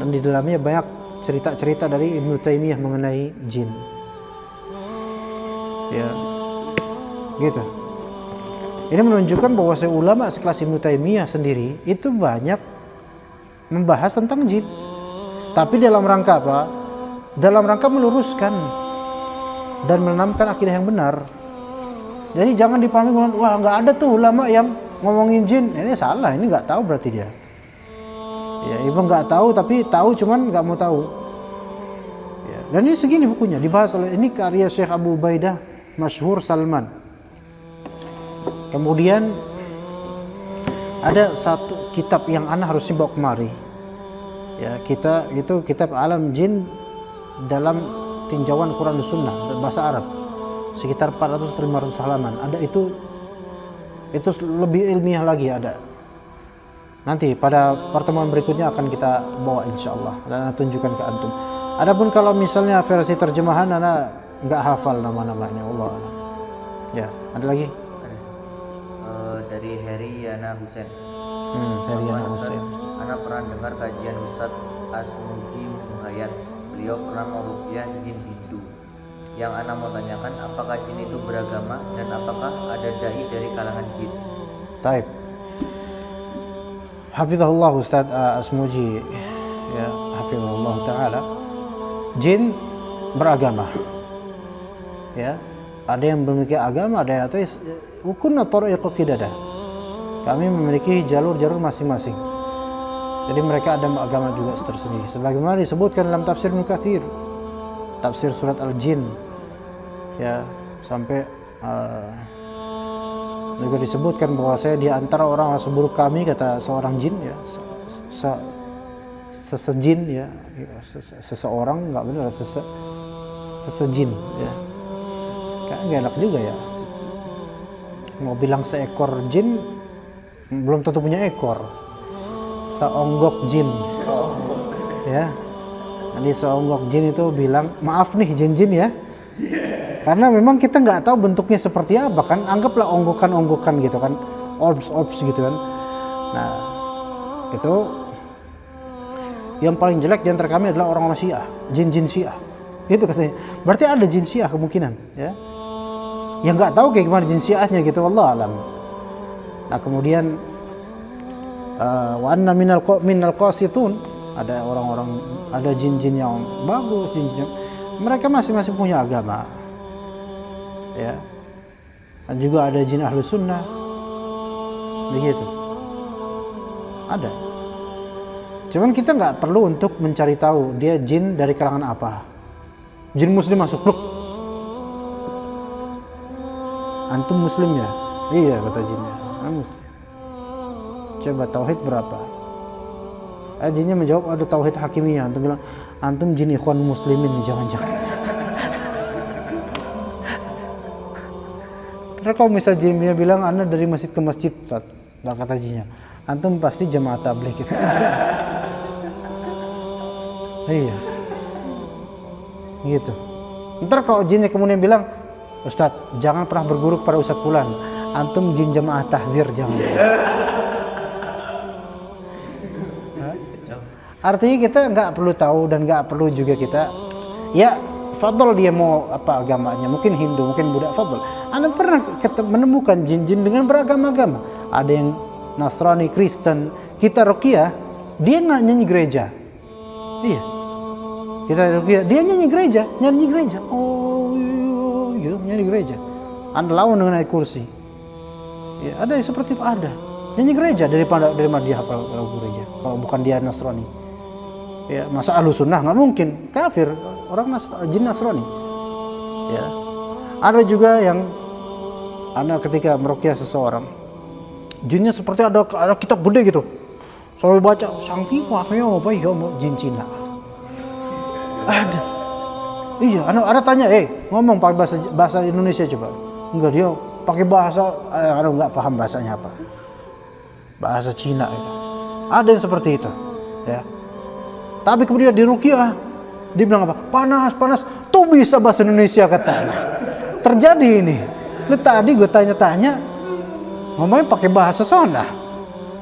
Dan di dalamnya banyak cerita-cerita dari Ibnu Taimiyah mengenai jin. Ya. Gitu. Ini menunjukkan bahwa ulama sekelas Ibnu Taimiyah sendiri itu banyak membahas tentang jin. Tapi dalam rangka apa? Dalam rangka meluruskan dan menanamkan akidah yang benar. Jadi jangan dipahami, wah nggak ada tuh ulama yang ngomongin jin. Ini salah, ini nggak tahu berarti dia. Ya, ibu nggak tahu tapi tahu cuman nggak mau tahu. Ya, dan ini segini bukunya dibahas oleh ini karya Syekh Abu Ubaidah Masyhur Salman. Kemudian ada satu kitab yang ana harusnya bawa kemari. Ya, itu kitab Alam Jin dalam tinjauan Quran dan Sunnah bahasa Arab. Sekitar 400-500 halaman. Ada itu lebih ilmiah lagi ada. Nanti pada pertemuan berikutnya akan kita bawa insyaallah dan tunjukkan ke antum. Adapun kalau misalnya versi terjemahan ana nggak hafal nama-namanya, Allah. Ya, ada lagi? Dari Heri Yana Husain. Heri Yana Husain. Ana pernah dengar kajian Ustaz Asmuji Muhayyad. Beliau pernah meruqyah jin Hindu. Yang ana mau tanyakan, apakah jin itu beragama dan apakah ada dai dari kalangan jin? Taib. Hafizahullah Ustaz Asmuji, ya, hafizahullah taala. Jin beragama. Ya, ada yang memiliki agama, ada yang ateis. Ukunna tariqu qidadah. Kami memiliki jalur-jalur masing-masing. Jadi mereka ada agama juga tersendiri. Sebagaimana disebutkan dalam tafsir Ibnu Katsir, tafsir surat Al-Jin, ya, sampai juga disebutkan bahwa saya di antara orang seburuk kami, kata seorang jin, ya, sesejin, ya, seseorang nggak benar, sesejin, ya, kayak nggak enak juga ya. Mau bilang seekor jin belum tentu punya ekor. Seonggok jin, ya. Jadi seonggok jin itu bilang, maaf nih jin-jin ya, Karena memang kita nggak tahu bentuknya seperti apa kan. Anggaplah onggokan-onggokan gitu kan, orbs gitu kan. Nah, itu yang paling jelek di antara kami adalah orang-orang Syiah, jin-jin Syiah. Itu katanya. Berarti ada jin Syiah kemungkinan, ya. Yang nggak tahu kayak gimana jin Syiahnya gitu, wallah alam. Nah, kemudian wa anna minal qasitun, ada orang-orang, ada jin-jin yang bagus, jin-jin yang, mereka masing-masing punya agama. Ya. Dan juga ada jin ahlu sunnah. Begitu. Ada. Cuman kita nggak perlu untuk mencari tahu dia jin dari kalangan apa. Jin muslim masuk, loh. Antum muslim ya? Iya, kata jinnya. Muslim. Coba tauhid berapa? Jinnya menjawab ada tauhid hakimiyah. Antum bilang antum jin ikhwan muslimin, jangan-jangan. Karena kalau misalnya jinnya bilang anda dari masjid ke masjid, lah kata jinnya, antum pasti jamaah tabligh gitu. Iya, gitu. Ntar kalau jinnya kemudian bilang, Ustadz, jangan pernah berguru kepada Ustadz Fulan, antum jin jamaah tahdzir, jangan. Artinya kita nggak perlu tahu dan nggak perlu juga kita, ya fadl dia mau apa agamanya, mungkin Hindu, mungkin Buddha, fadl. Anda pernah menemukan jin-jin dengan beragama-agama. Ada yang Nasrani, Kristen. Kita ruqyah, dia nggak nyanyi gereja. Iya. Kita ruqyah, dia nyanyi gereja. Oh, gitu, nyanyi gereja. Anda lawan dengan ayat kursi. Ya, ada yang seperti itu, ada. Nyanyi gereja daripada dia hafal gereja. Kalau bukan dia Nasrani. Ya, masa ahlu sunnah nggak mungkin, kafir, orang jin Nasrani. Ya, ada juga yang anda ketika meruqyah seseorang, jinnya seperti ada kitab gede gitu, selalu baca sangki wafnya apa ya, jin Cina. Ada, iya, ada tanya, ngomong pakai bahasa Indonesia coba, enggak, dia pakai bahasa, nggak paham bahasanya apa, bahasa Cina itu. Ada yang seperti itu, ya. Tapi kemudian di ruqyah, dia bilang apa? Panas, tuh bisa bahasa Indonesia katanya. Terjadi ini. Lalu tadi gue tanya-tanya, ngomongnya pakai bahasa sana.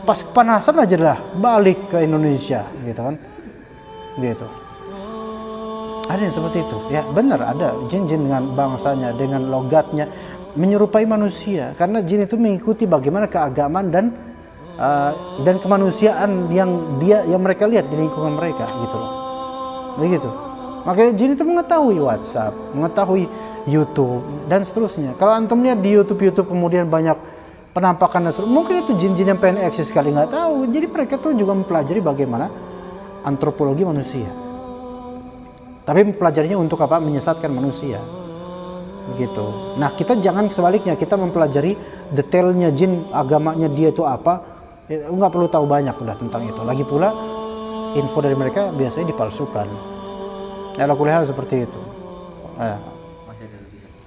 Pas kepanasan aja lah, balik ke Indonesia, gitu kan? Gitu. Ada yang seperti itu, ya benar ada jin-jin dengan bangsanya, dengan logatnya menyerupai manusia. Karena jin itu mengikuti bagaimana keagamaan dan kemanusiaan yang mereka lihat di lingkungan mereka, gitu loh. Begitu. Makanya jin itu mengetahui WhatsApp, mengetahui YouTube dan seterusnya. Kalau antum lihat di YouTube kemudian banyak penampakan dan mungkin itu jin-jin yang pengen eksis sekali, nggak tahu. Jadi mereka tuh juga mempelajari bagaimana antropologi manusia. Tapi mempelajarinya untuk apa? Menyesatkan manusia. Begitu. Nah, kita jangan sebaliknya, kita mempelajari detailnya jin, agamanya dia itu apa. Nggak perlu tahu banyak udah tentang itu. Lagi pula info dari mereka biasanya dipalsukan. Ya, hal seperti itu. Masih ada lebih satu.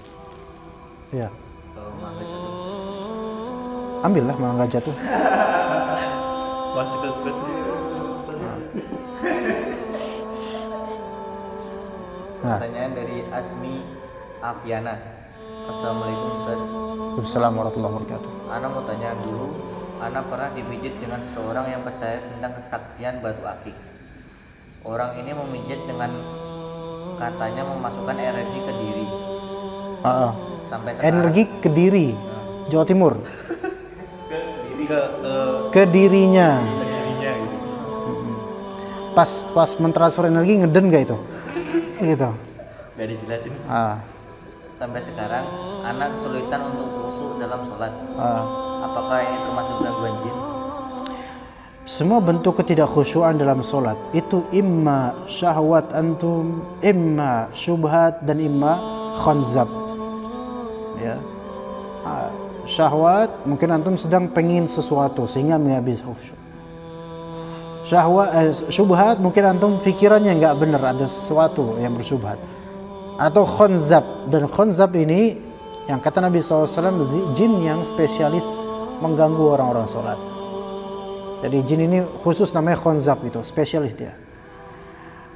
Ya. Kalau mangga jatuh. Ambillah mangga jatuh. Masih kekut. Pertanyaan dari Asmi Afiana. Assalamualaikum Ustaz. Assalamualaikum warahmatullahi wabarakatuh. Ana mau tanya dulu. Ana pernah dipijit dengan seseorang yang percaya tentang kesaktian batu akik. Orang ini memijit dengan katanya memasukkan energi ke diri. Sampai sekarang. Energi ke diri. Jawa Timur. Ke dirinya. Gitu. Pas mentransfer energi ngeden gak itu? Gitu. Gak dijelasin. Sampai sekarang anak kesulitan untuk khusyuk dalam sholat. Apakah ini termasuk gangguan jin? Semua bentuk ketidakkhusyuan dalam sholat itu imma syahwat antum, imma syubhat, dan imma khanzab. Ya. Syahwat mungkin antum sedang pengen sesuatu sehingga menghabis khusyuk. Syubhat mungkin antum pikirannya nggak benar, ada sesuatu yang bersyubhat. Atau khanzab, dan khanzab ini yang kata Nabi SAW jin yang spesialis mengganggu orang-orang sholat. Jadi jin ini khusus namanya khanzab, itu spesialis dia.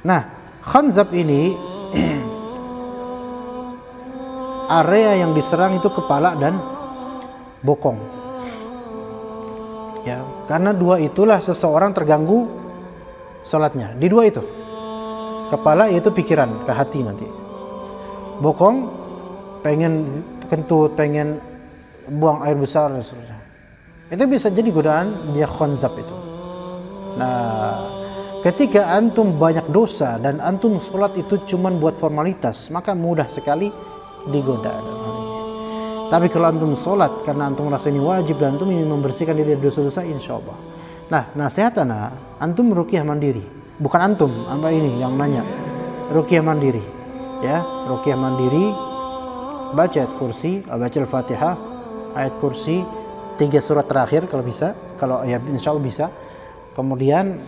Nah, khanzab ini area yang diserang itu kepala dan bokong. Ya, karena dua itulah seseorang terganggu sholatnya. Di dua itu, kepala yaitu pikiran, ke hati nanti. Bokong pengen kentut, pengen buang air besar dan seterusnya. Itu bisa jadi godaan dia khonzab itu. Nah, ketika antum banyak dosa dan antum sholat itu cuman buat formalitas, maka mudah sekali digoda. Tapi kalau antum sholat karena antum merasa ini wajib dan antum ingin membersihkan diri dari dosa-dosa, insya Allah. Nah, nasihat ana, antum ruqyah mandiri. Bukan antum, apa ini yang nanya. Ruqyah mandiri. Ya, ruqyah mandiri, baca ayat kursi, baca al-Fatihah, ayat kursi, 3 surat terakhir kalau bisa, kalau ya insya Allah bisa. Kemudian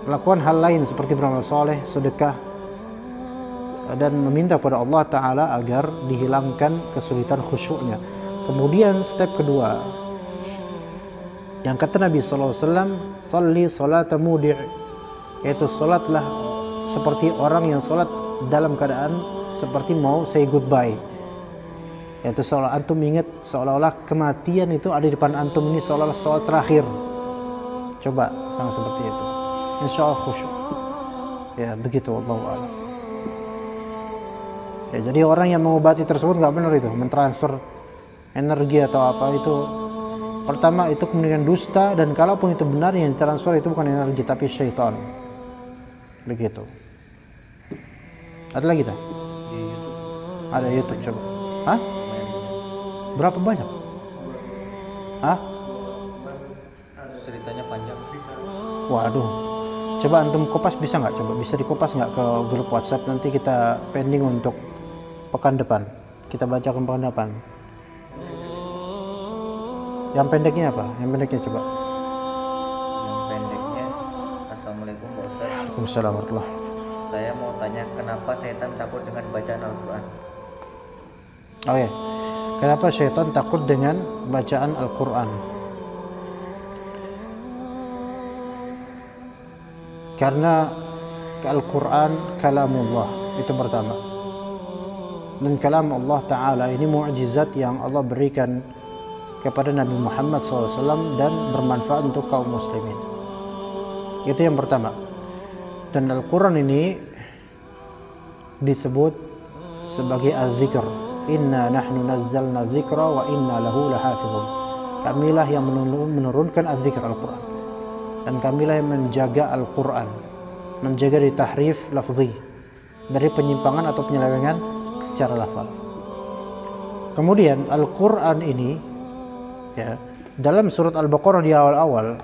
lakukan hal lain seperti beramal soleh, sedekah, dan meminta kepada Allah Ta'ala agar dihilangkan kesulitan khusyuknya. Kemudian step kedua, yang kata Nabi SAW, salli salata mudi', yaitu salatlah seperti orang yang salat dalam keadaan seperti mau say goodbye, yaitu seolah antum ingat seolah-olah kematian itu ada di depan antum, ini seolah-olah salat terakhir. Coba sama seperti itu, insya Allah khusyuk. Ya begitu, wallahu a'lam. Ya, jadi orang yang mengobati tersebut nggak benar itu, mentransfer energi atau apa itu. Pertama itu kemudian dusta, dan kalaupun itu benar yang ditransfer itu bukan energi tapi syaitan. Begitu. Ada lagi tak? Ada YouTube coba. Hah? Berapa banyak? Hah? Ceritanya panjang. Waduh. Coba antum kopas bisa nggak? Coba bisa dikopas nggak ke grup WhatsApp, nanti kita pending untuk pekan depan. Kita bacakan pekan depan. Yang pendeknya apa? Yang pendeknya coba. Yang pendeknya, Assalamualaikum Pak Ustaz. Waalaikumsalam warahmatullahi. Saya mau tanya, kenapa setan takut dengan bacaan Al-Quran? Oh ya, kenapa syaitan takut dengan bacaan Al-Quran? Karena Al-Quran kalamullah, itu pertama. Dan kalam Allah Ta'ala ini mu'jizat yang Allah berikan kepada Nabi Muhammad SAW dan bermanfaat untuk kaum muslimin. Itu yang pertama. Dan Al-Quran ini disebut sebagai al-zikr. Inna nahnu nazzalna dzikra wa inna lahu lahafizun. Kamilah yang menurunkan al-zikr, Al-Quran. Dan kamilah yang menjaga Al-Quran, menjaga dari tahrif lafzi, dari penyimpangan atau penyelewengan secara lafal. Kemudian Al-Quran ini ya, dalam surat Al-Baqarah di awal-awal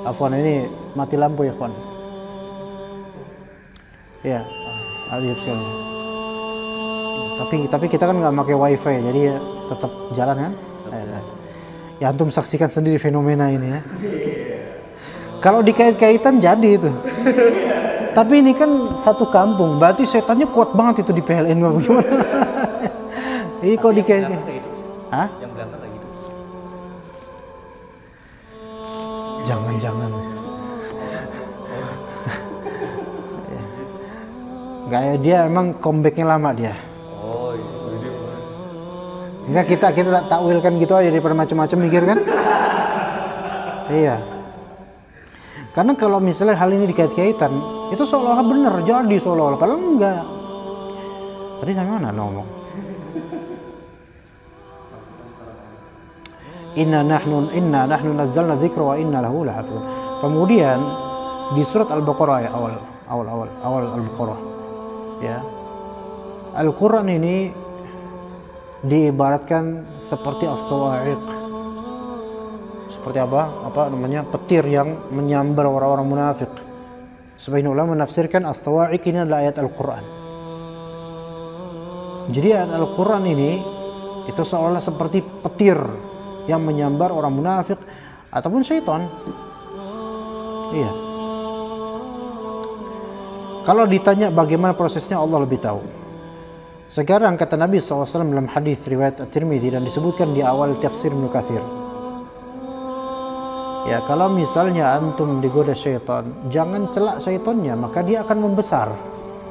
afwan, ini mati lampu ya kawan. Ya, alif sekali. Tapi kita kan nggak pakai wifi, jadi ya tetap jalan kan. Ya antum saksikan sendiri fenomena ini ya. Kalau dikait-kaitan jadi itu. Tapi ini kan satu kampung, berarti setannya kuat banget itu di PLN bagaimana? Ini kok dikait-kaitan? Hah? Yang berangkat lagi gitu. Jangan. Enggak ya, dia emang comebacknya lama dia. Oh iya. Enggak, kita tak takwilkan gitu aja daripada macam-macam mikir kan? Iya. Karena kalau misalnya hal ini dikait-kaitan, itu seolah-olah benar, jadi seolah-olah, padahal enggak. Tadi sampai mana ngomong? Inna nahnu nazzalna dzikra wa inna lahu lahafizun. Kemudian di surat Al-Baqarah ya, awal Al-Baqarah. Ya. Al-Qur'an ini diibaratkan seperti as-sawa'iq. Seperti apa namanya, petir yang menyambar orang-orang munafik. Sebagian ulama menafsirkan as-sawa'iq ini adalah ayat Al-Qur'an. Jadi ayat Al-Qur'an ini itu seolah seperti petir yang menyambar orang munafik ataupun syaitan. Iya. Kalau ditanya bagaimana prosesnya, Allah lebih tahu. Sekarang kata Nabi SAW dalam hadis riwayat At-Tirmidzi dan disebutkan di awal tafsir Ibnu Katsir, Ya, kalau misalnya antum digoda syaitan, jangan celak syaitannya, maka dia akan membesar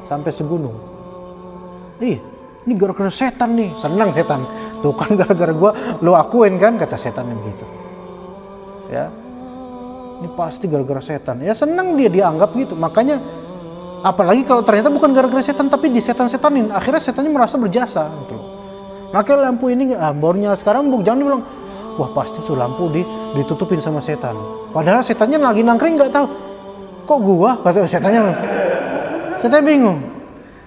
sampai segunung. Ini gara-gara setan nih, senang setan. Tuh kan gara-gara gua lu akuin kan, kata setannya begitu. Ya. Ini pasti gara-gara setan. Ya senang dia dianggap gitu. Makanya apalagi kalau ternyata bukan gara-gara setan tapi di setan-setanin, akhirnya setannya merasa berjasa gitu. Makanya lampu ini baru nyala sekarang, jangan dibilang wah pasti tuh lampu ditutupin sama setan. Padahal setannya lagi nangkring nggak tahu. Kok gua? Kata setannya. Setannya bingung.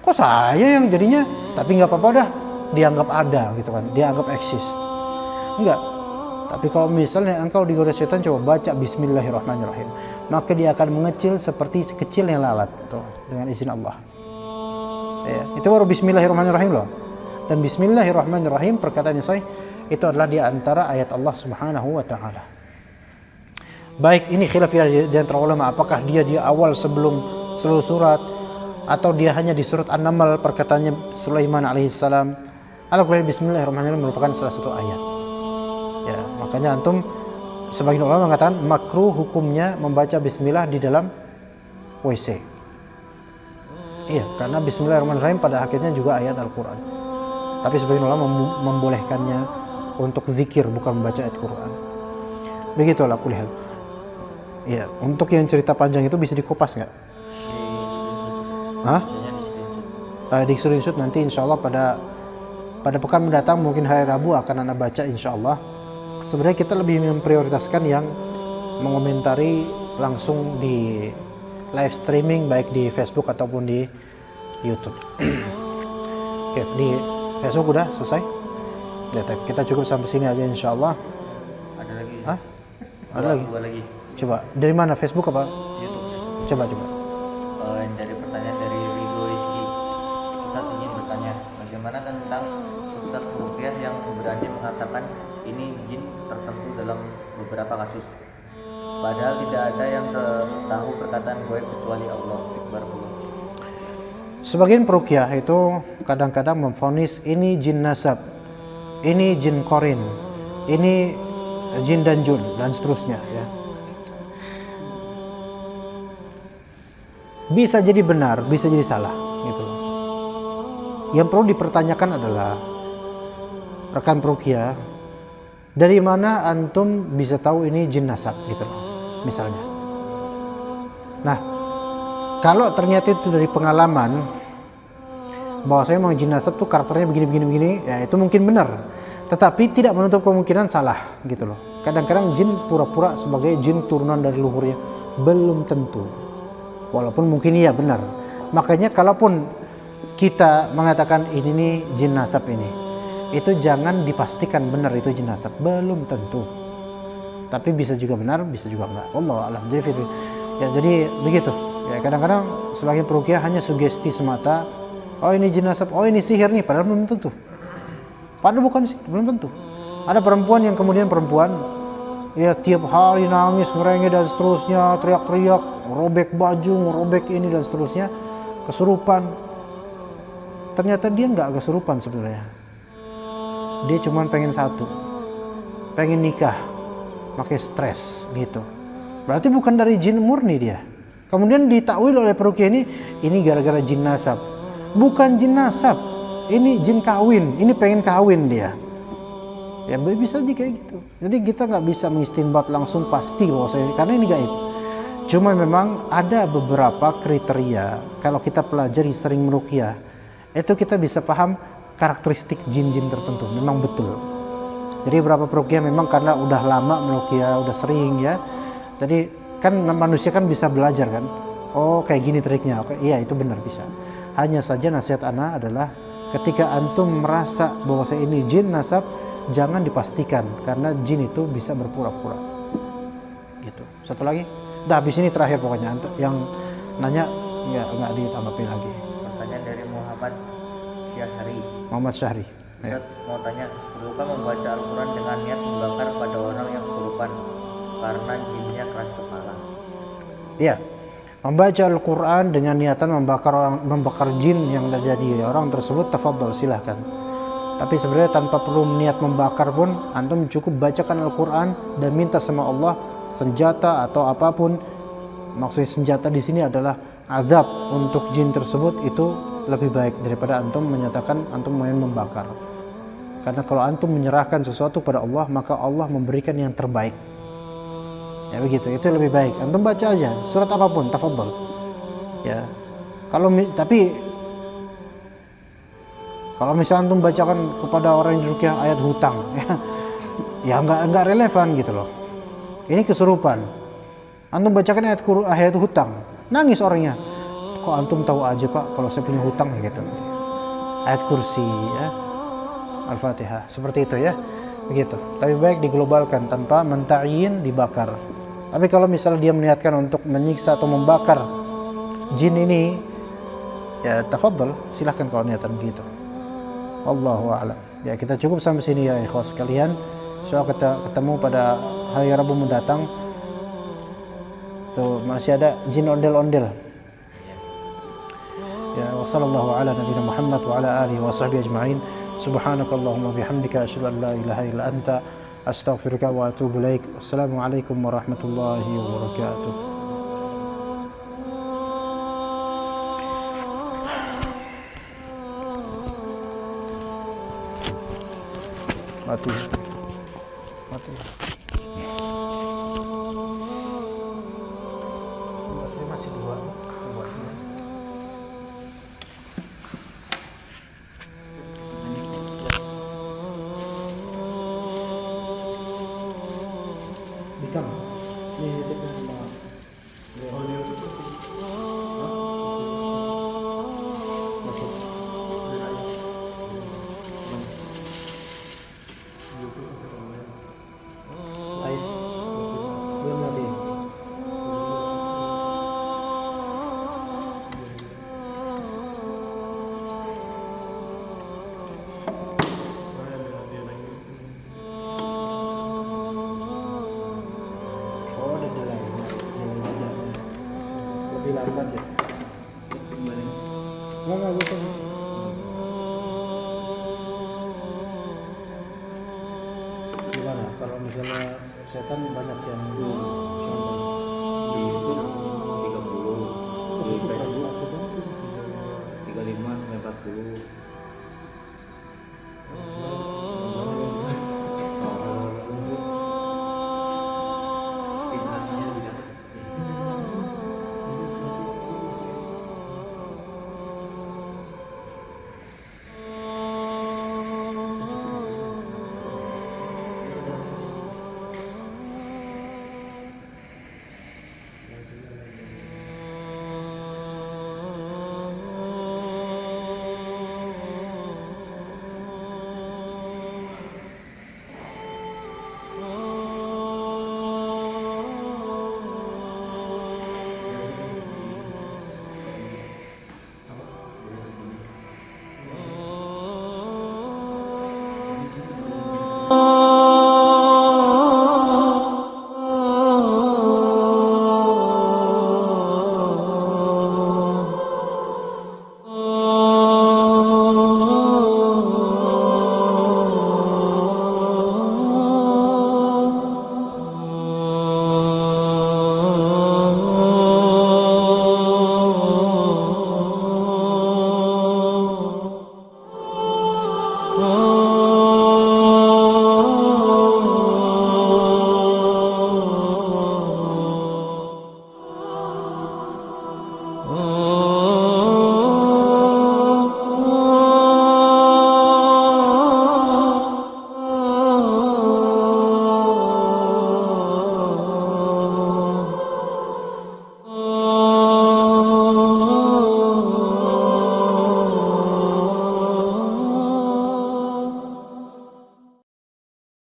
Kok saya yang jadinya? Tapi nggak apa-apa dah. Dianggap ada gitu kan. Dianggap eksis. Enggak. Tapi kalau misalnya engkau digoda setan, coba baca Bismillahirrahmanirrahim. Maka dia akan mengecil seperti sekecil yang lalat. Tuh, dengan izin Allah. Ya, itu baru Bismillahirrahmanirrahim loh. Dan Bismillahirrahmanirrahim perkataannya saya itu adalah di antara ayat Allah Subhanahu wa taala. Baik, ini khilaf di antara ulama apakah dia di awal sebelum seluruh surat atau dia hanya di surat An-Naml perkataannya Sulaiman alaihissalam. Al-Qur'an Bismillahirrahmanirrahim merupakan salah satu ayat. Ya, makanya antum sebagian ulama mengatakan makruh hukumnya membaca bismillah di dalam WC. Iya, karena Bismillahirrahmanirrahim pada akhirnya juga ayat Al-Qur'an. Tapi sebagian ulama membolehkannya untuk zikir, bukan membaca ayat Quran. Begitulah aku lihat. Ya, untuk yang cerita panjang itu bisa dikupas nggak? Di screenshot nanti insya Allah pada pekan mendatang mungkin hari Rabu akan Anda baca insya Allah. Sebenarnya kita lebih memprioritaskan yang mengomentari langsung di live streaming baik di Facebook ataupun di YouTube. Oke, di Facebook udah selesai. Ya, kita cukup sampai sini aja insya Allah. Ada lagi? Ada lagi? Dua lagi. Coba, dari mana? Facebook apa? YouTube. Coba. Yang dari pertanyaan dari Rido Rizky. Ustaz ingin bertanya, bagaimana tentang Ustaz Ruqyah yang berani mengatakan ini jin tertentu dalam beberapa kasus. Padahal tidak ada yang tahu perkataan gaib kecuali Allah. Sebagian peruqyah itu kadang-kadang memvonis ini jin nasab, ini jin korin, ini jin dan jun dan seterusnya ya. Bisa jadi benar, bisa jadi salah gitu loh. Yang perlu dipertanyakan adalah rekan peruqyah, dari mana antum bisa tahu ini jin nasab gitu loh misalnya. Nah, kalau ternyata itu dari pengalaman bahwa saya memang jin nasab tuh karakternya begini, ya itu mungkin benar. Tetapi tidak menutup kemungkinan salah gitu loh. Kadang-kadang jin pura-pura sebagai jin turunan dari luhurnya, belum tentu. Walaupun mungkin iya benar. Makanya kalaupun kita mengatakan ini nih jin nasab ini, itu jangan dipastikan benar itu jin nasab, belum tentu. Tapi bisa juga benar, bisa juga enggak. Wallahu a'lam. Jadi begitu. Ya kadang-kadang sebagian peruqyah hanya sugesti semata. Oh ini jin nasab, oh ini sihir nih, padahal belum tentu. Padahal bukan sih, belum tentu. Ada perempuan yang kemudian ya tiap hari nangis, ngerengek dan seterusnya, teriak-teriak, robek baju, robek ini dan seterusnya, kesurupan. Ternyata dia nggak kesurupan sebenarnya. Dia cuma pengen satu, pengen nikah, pakai stres gitu. Berarti bukan dari jin murni dia. Kemudian ditakwil oleh peruqyah ini gara-gara jin nasab. Bukan jin nasab, ini jin kawin, ini pengen kawin dia. Ya bisa aja kayak gitu. Jadi kita nggak bisa mengistinbat langsung pasti karena ini gaib. Cuma memang ada beberapa kriteria kalau kita pelajari sering meruqyah, itu kita bisa paham karakteristik jin-jin tertentu. Memang betul. Jadi beberapa peruqyah memang karena udah lama meruqyah, udah sering ya. Jadi kan manusia kan bisa belajar kan. Oh kayak gini triknya. Oke, iya itu benar bisa. Hanya saja nasihat ana adalah ketika antum merasa bahwa saya ini jin nasab, jangan dipastikan karena jin itu bisa berpura-pura. Gitu. Satu lagi. Udah habis ini terakhir pokoknya. Untuk yang nanya nggak ditanggapin lagi. Pertanyaan dari Muhammad Syahri. Ustaz mau tanya, perlukah membaca Al-Quran dengan niat membakar pada orang yang kesurupan karena jinnya keras kepala? Iya. Membaca Al-Quran dengan niatan membakar jin yang ada di orang tersebut, tafadhol silahkan. Tapi sebenarnya tanpa perlu niat membakar pun, antum cukup bacakan Al-Quran dan minta sama Allah senjata atau apapun, maksudnya senjata di sini adalah azab untuk jin tersebut, itu lebih baik daripada antum menyatakan antum main membakar. Karena kalau antum menyerahkan sesuatu pada Allah, maka Allah memberikan yang terbaik. Ya begitu, itu lebih baik. Antum baca aja surat apapun, tafadhol. Ya. Tapi kalau misalnya antum bacakan kepada orang yang ruqyah ayat hutang, ya enggak relevan gitu loh. Ini kesurupan. Antum bacakan ayat hutang, nangis orangnya. Kok antum tahu aja Pak kalau saya punya hutang gitu. Ayat kursi ya. Al-Fatihah, seperti itu ya. Begitu. Lebih baik diglobalkan tanpa menta'yin dibakar. Tapi kalau misalnya dia meniatkan untuk menyiksa atau membakar jin ini, ya tafadhol, silahkan kalau niatan gitu. Wallahu a'lam. Ya, kita cukup sampai sini ya ikhwas sekalian. So kita ketemu pada hari Rabu mendatang. Tuh masih ada jin ondel-ondel. Ya, wassallallahu ala nabiyina Muhammad wa ala alihi wa sahbihi ajma'in. Subhanakallahumma bihamdika asyhadu an la ilaha illa anta astaghfiruka wa atubu ilaik. Wassalamualaikum warahmatullahi wabarakatuh. Mati. Masih dua. Dikam. Ini titiknya sama. Oh, dia tutup. Lebih lambat ya? Enggak bisa. Gimana kalau misalnya setan banyak yang di itu 30 di 35 sampai 40.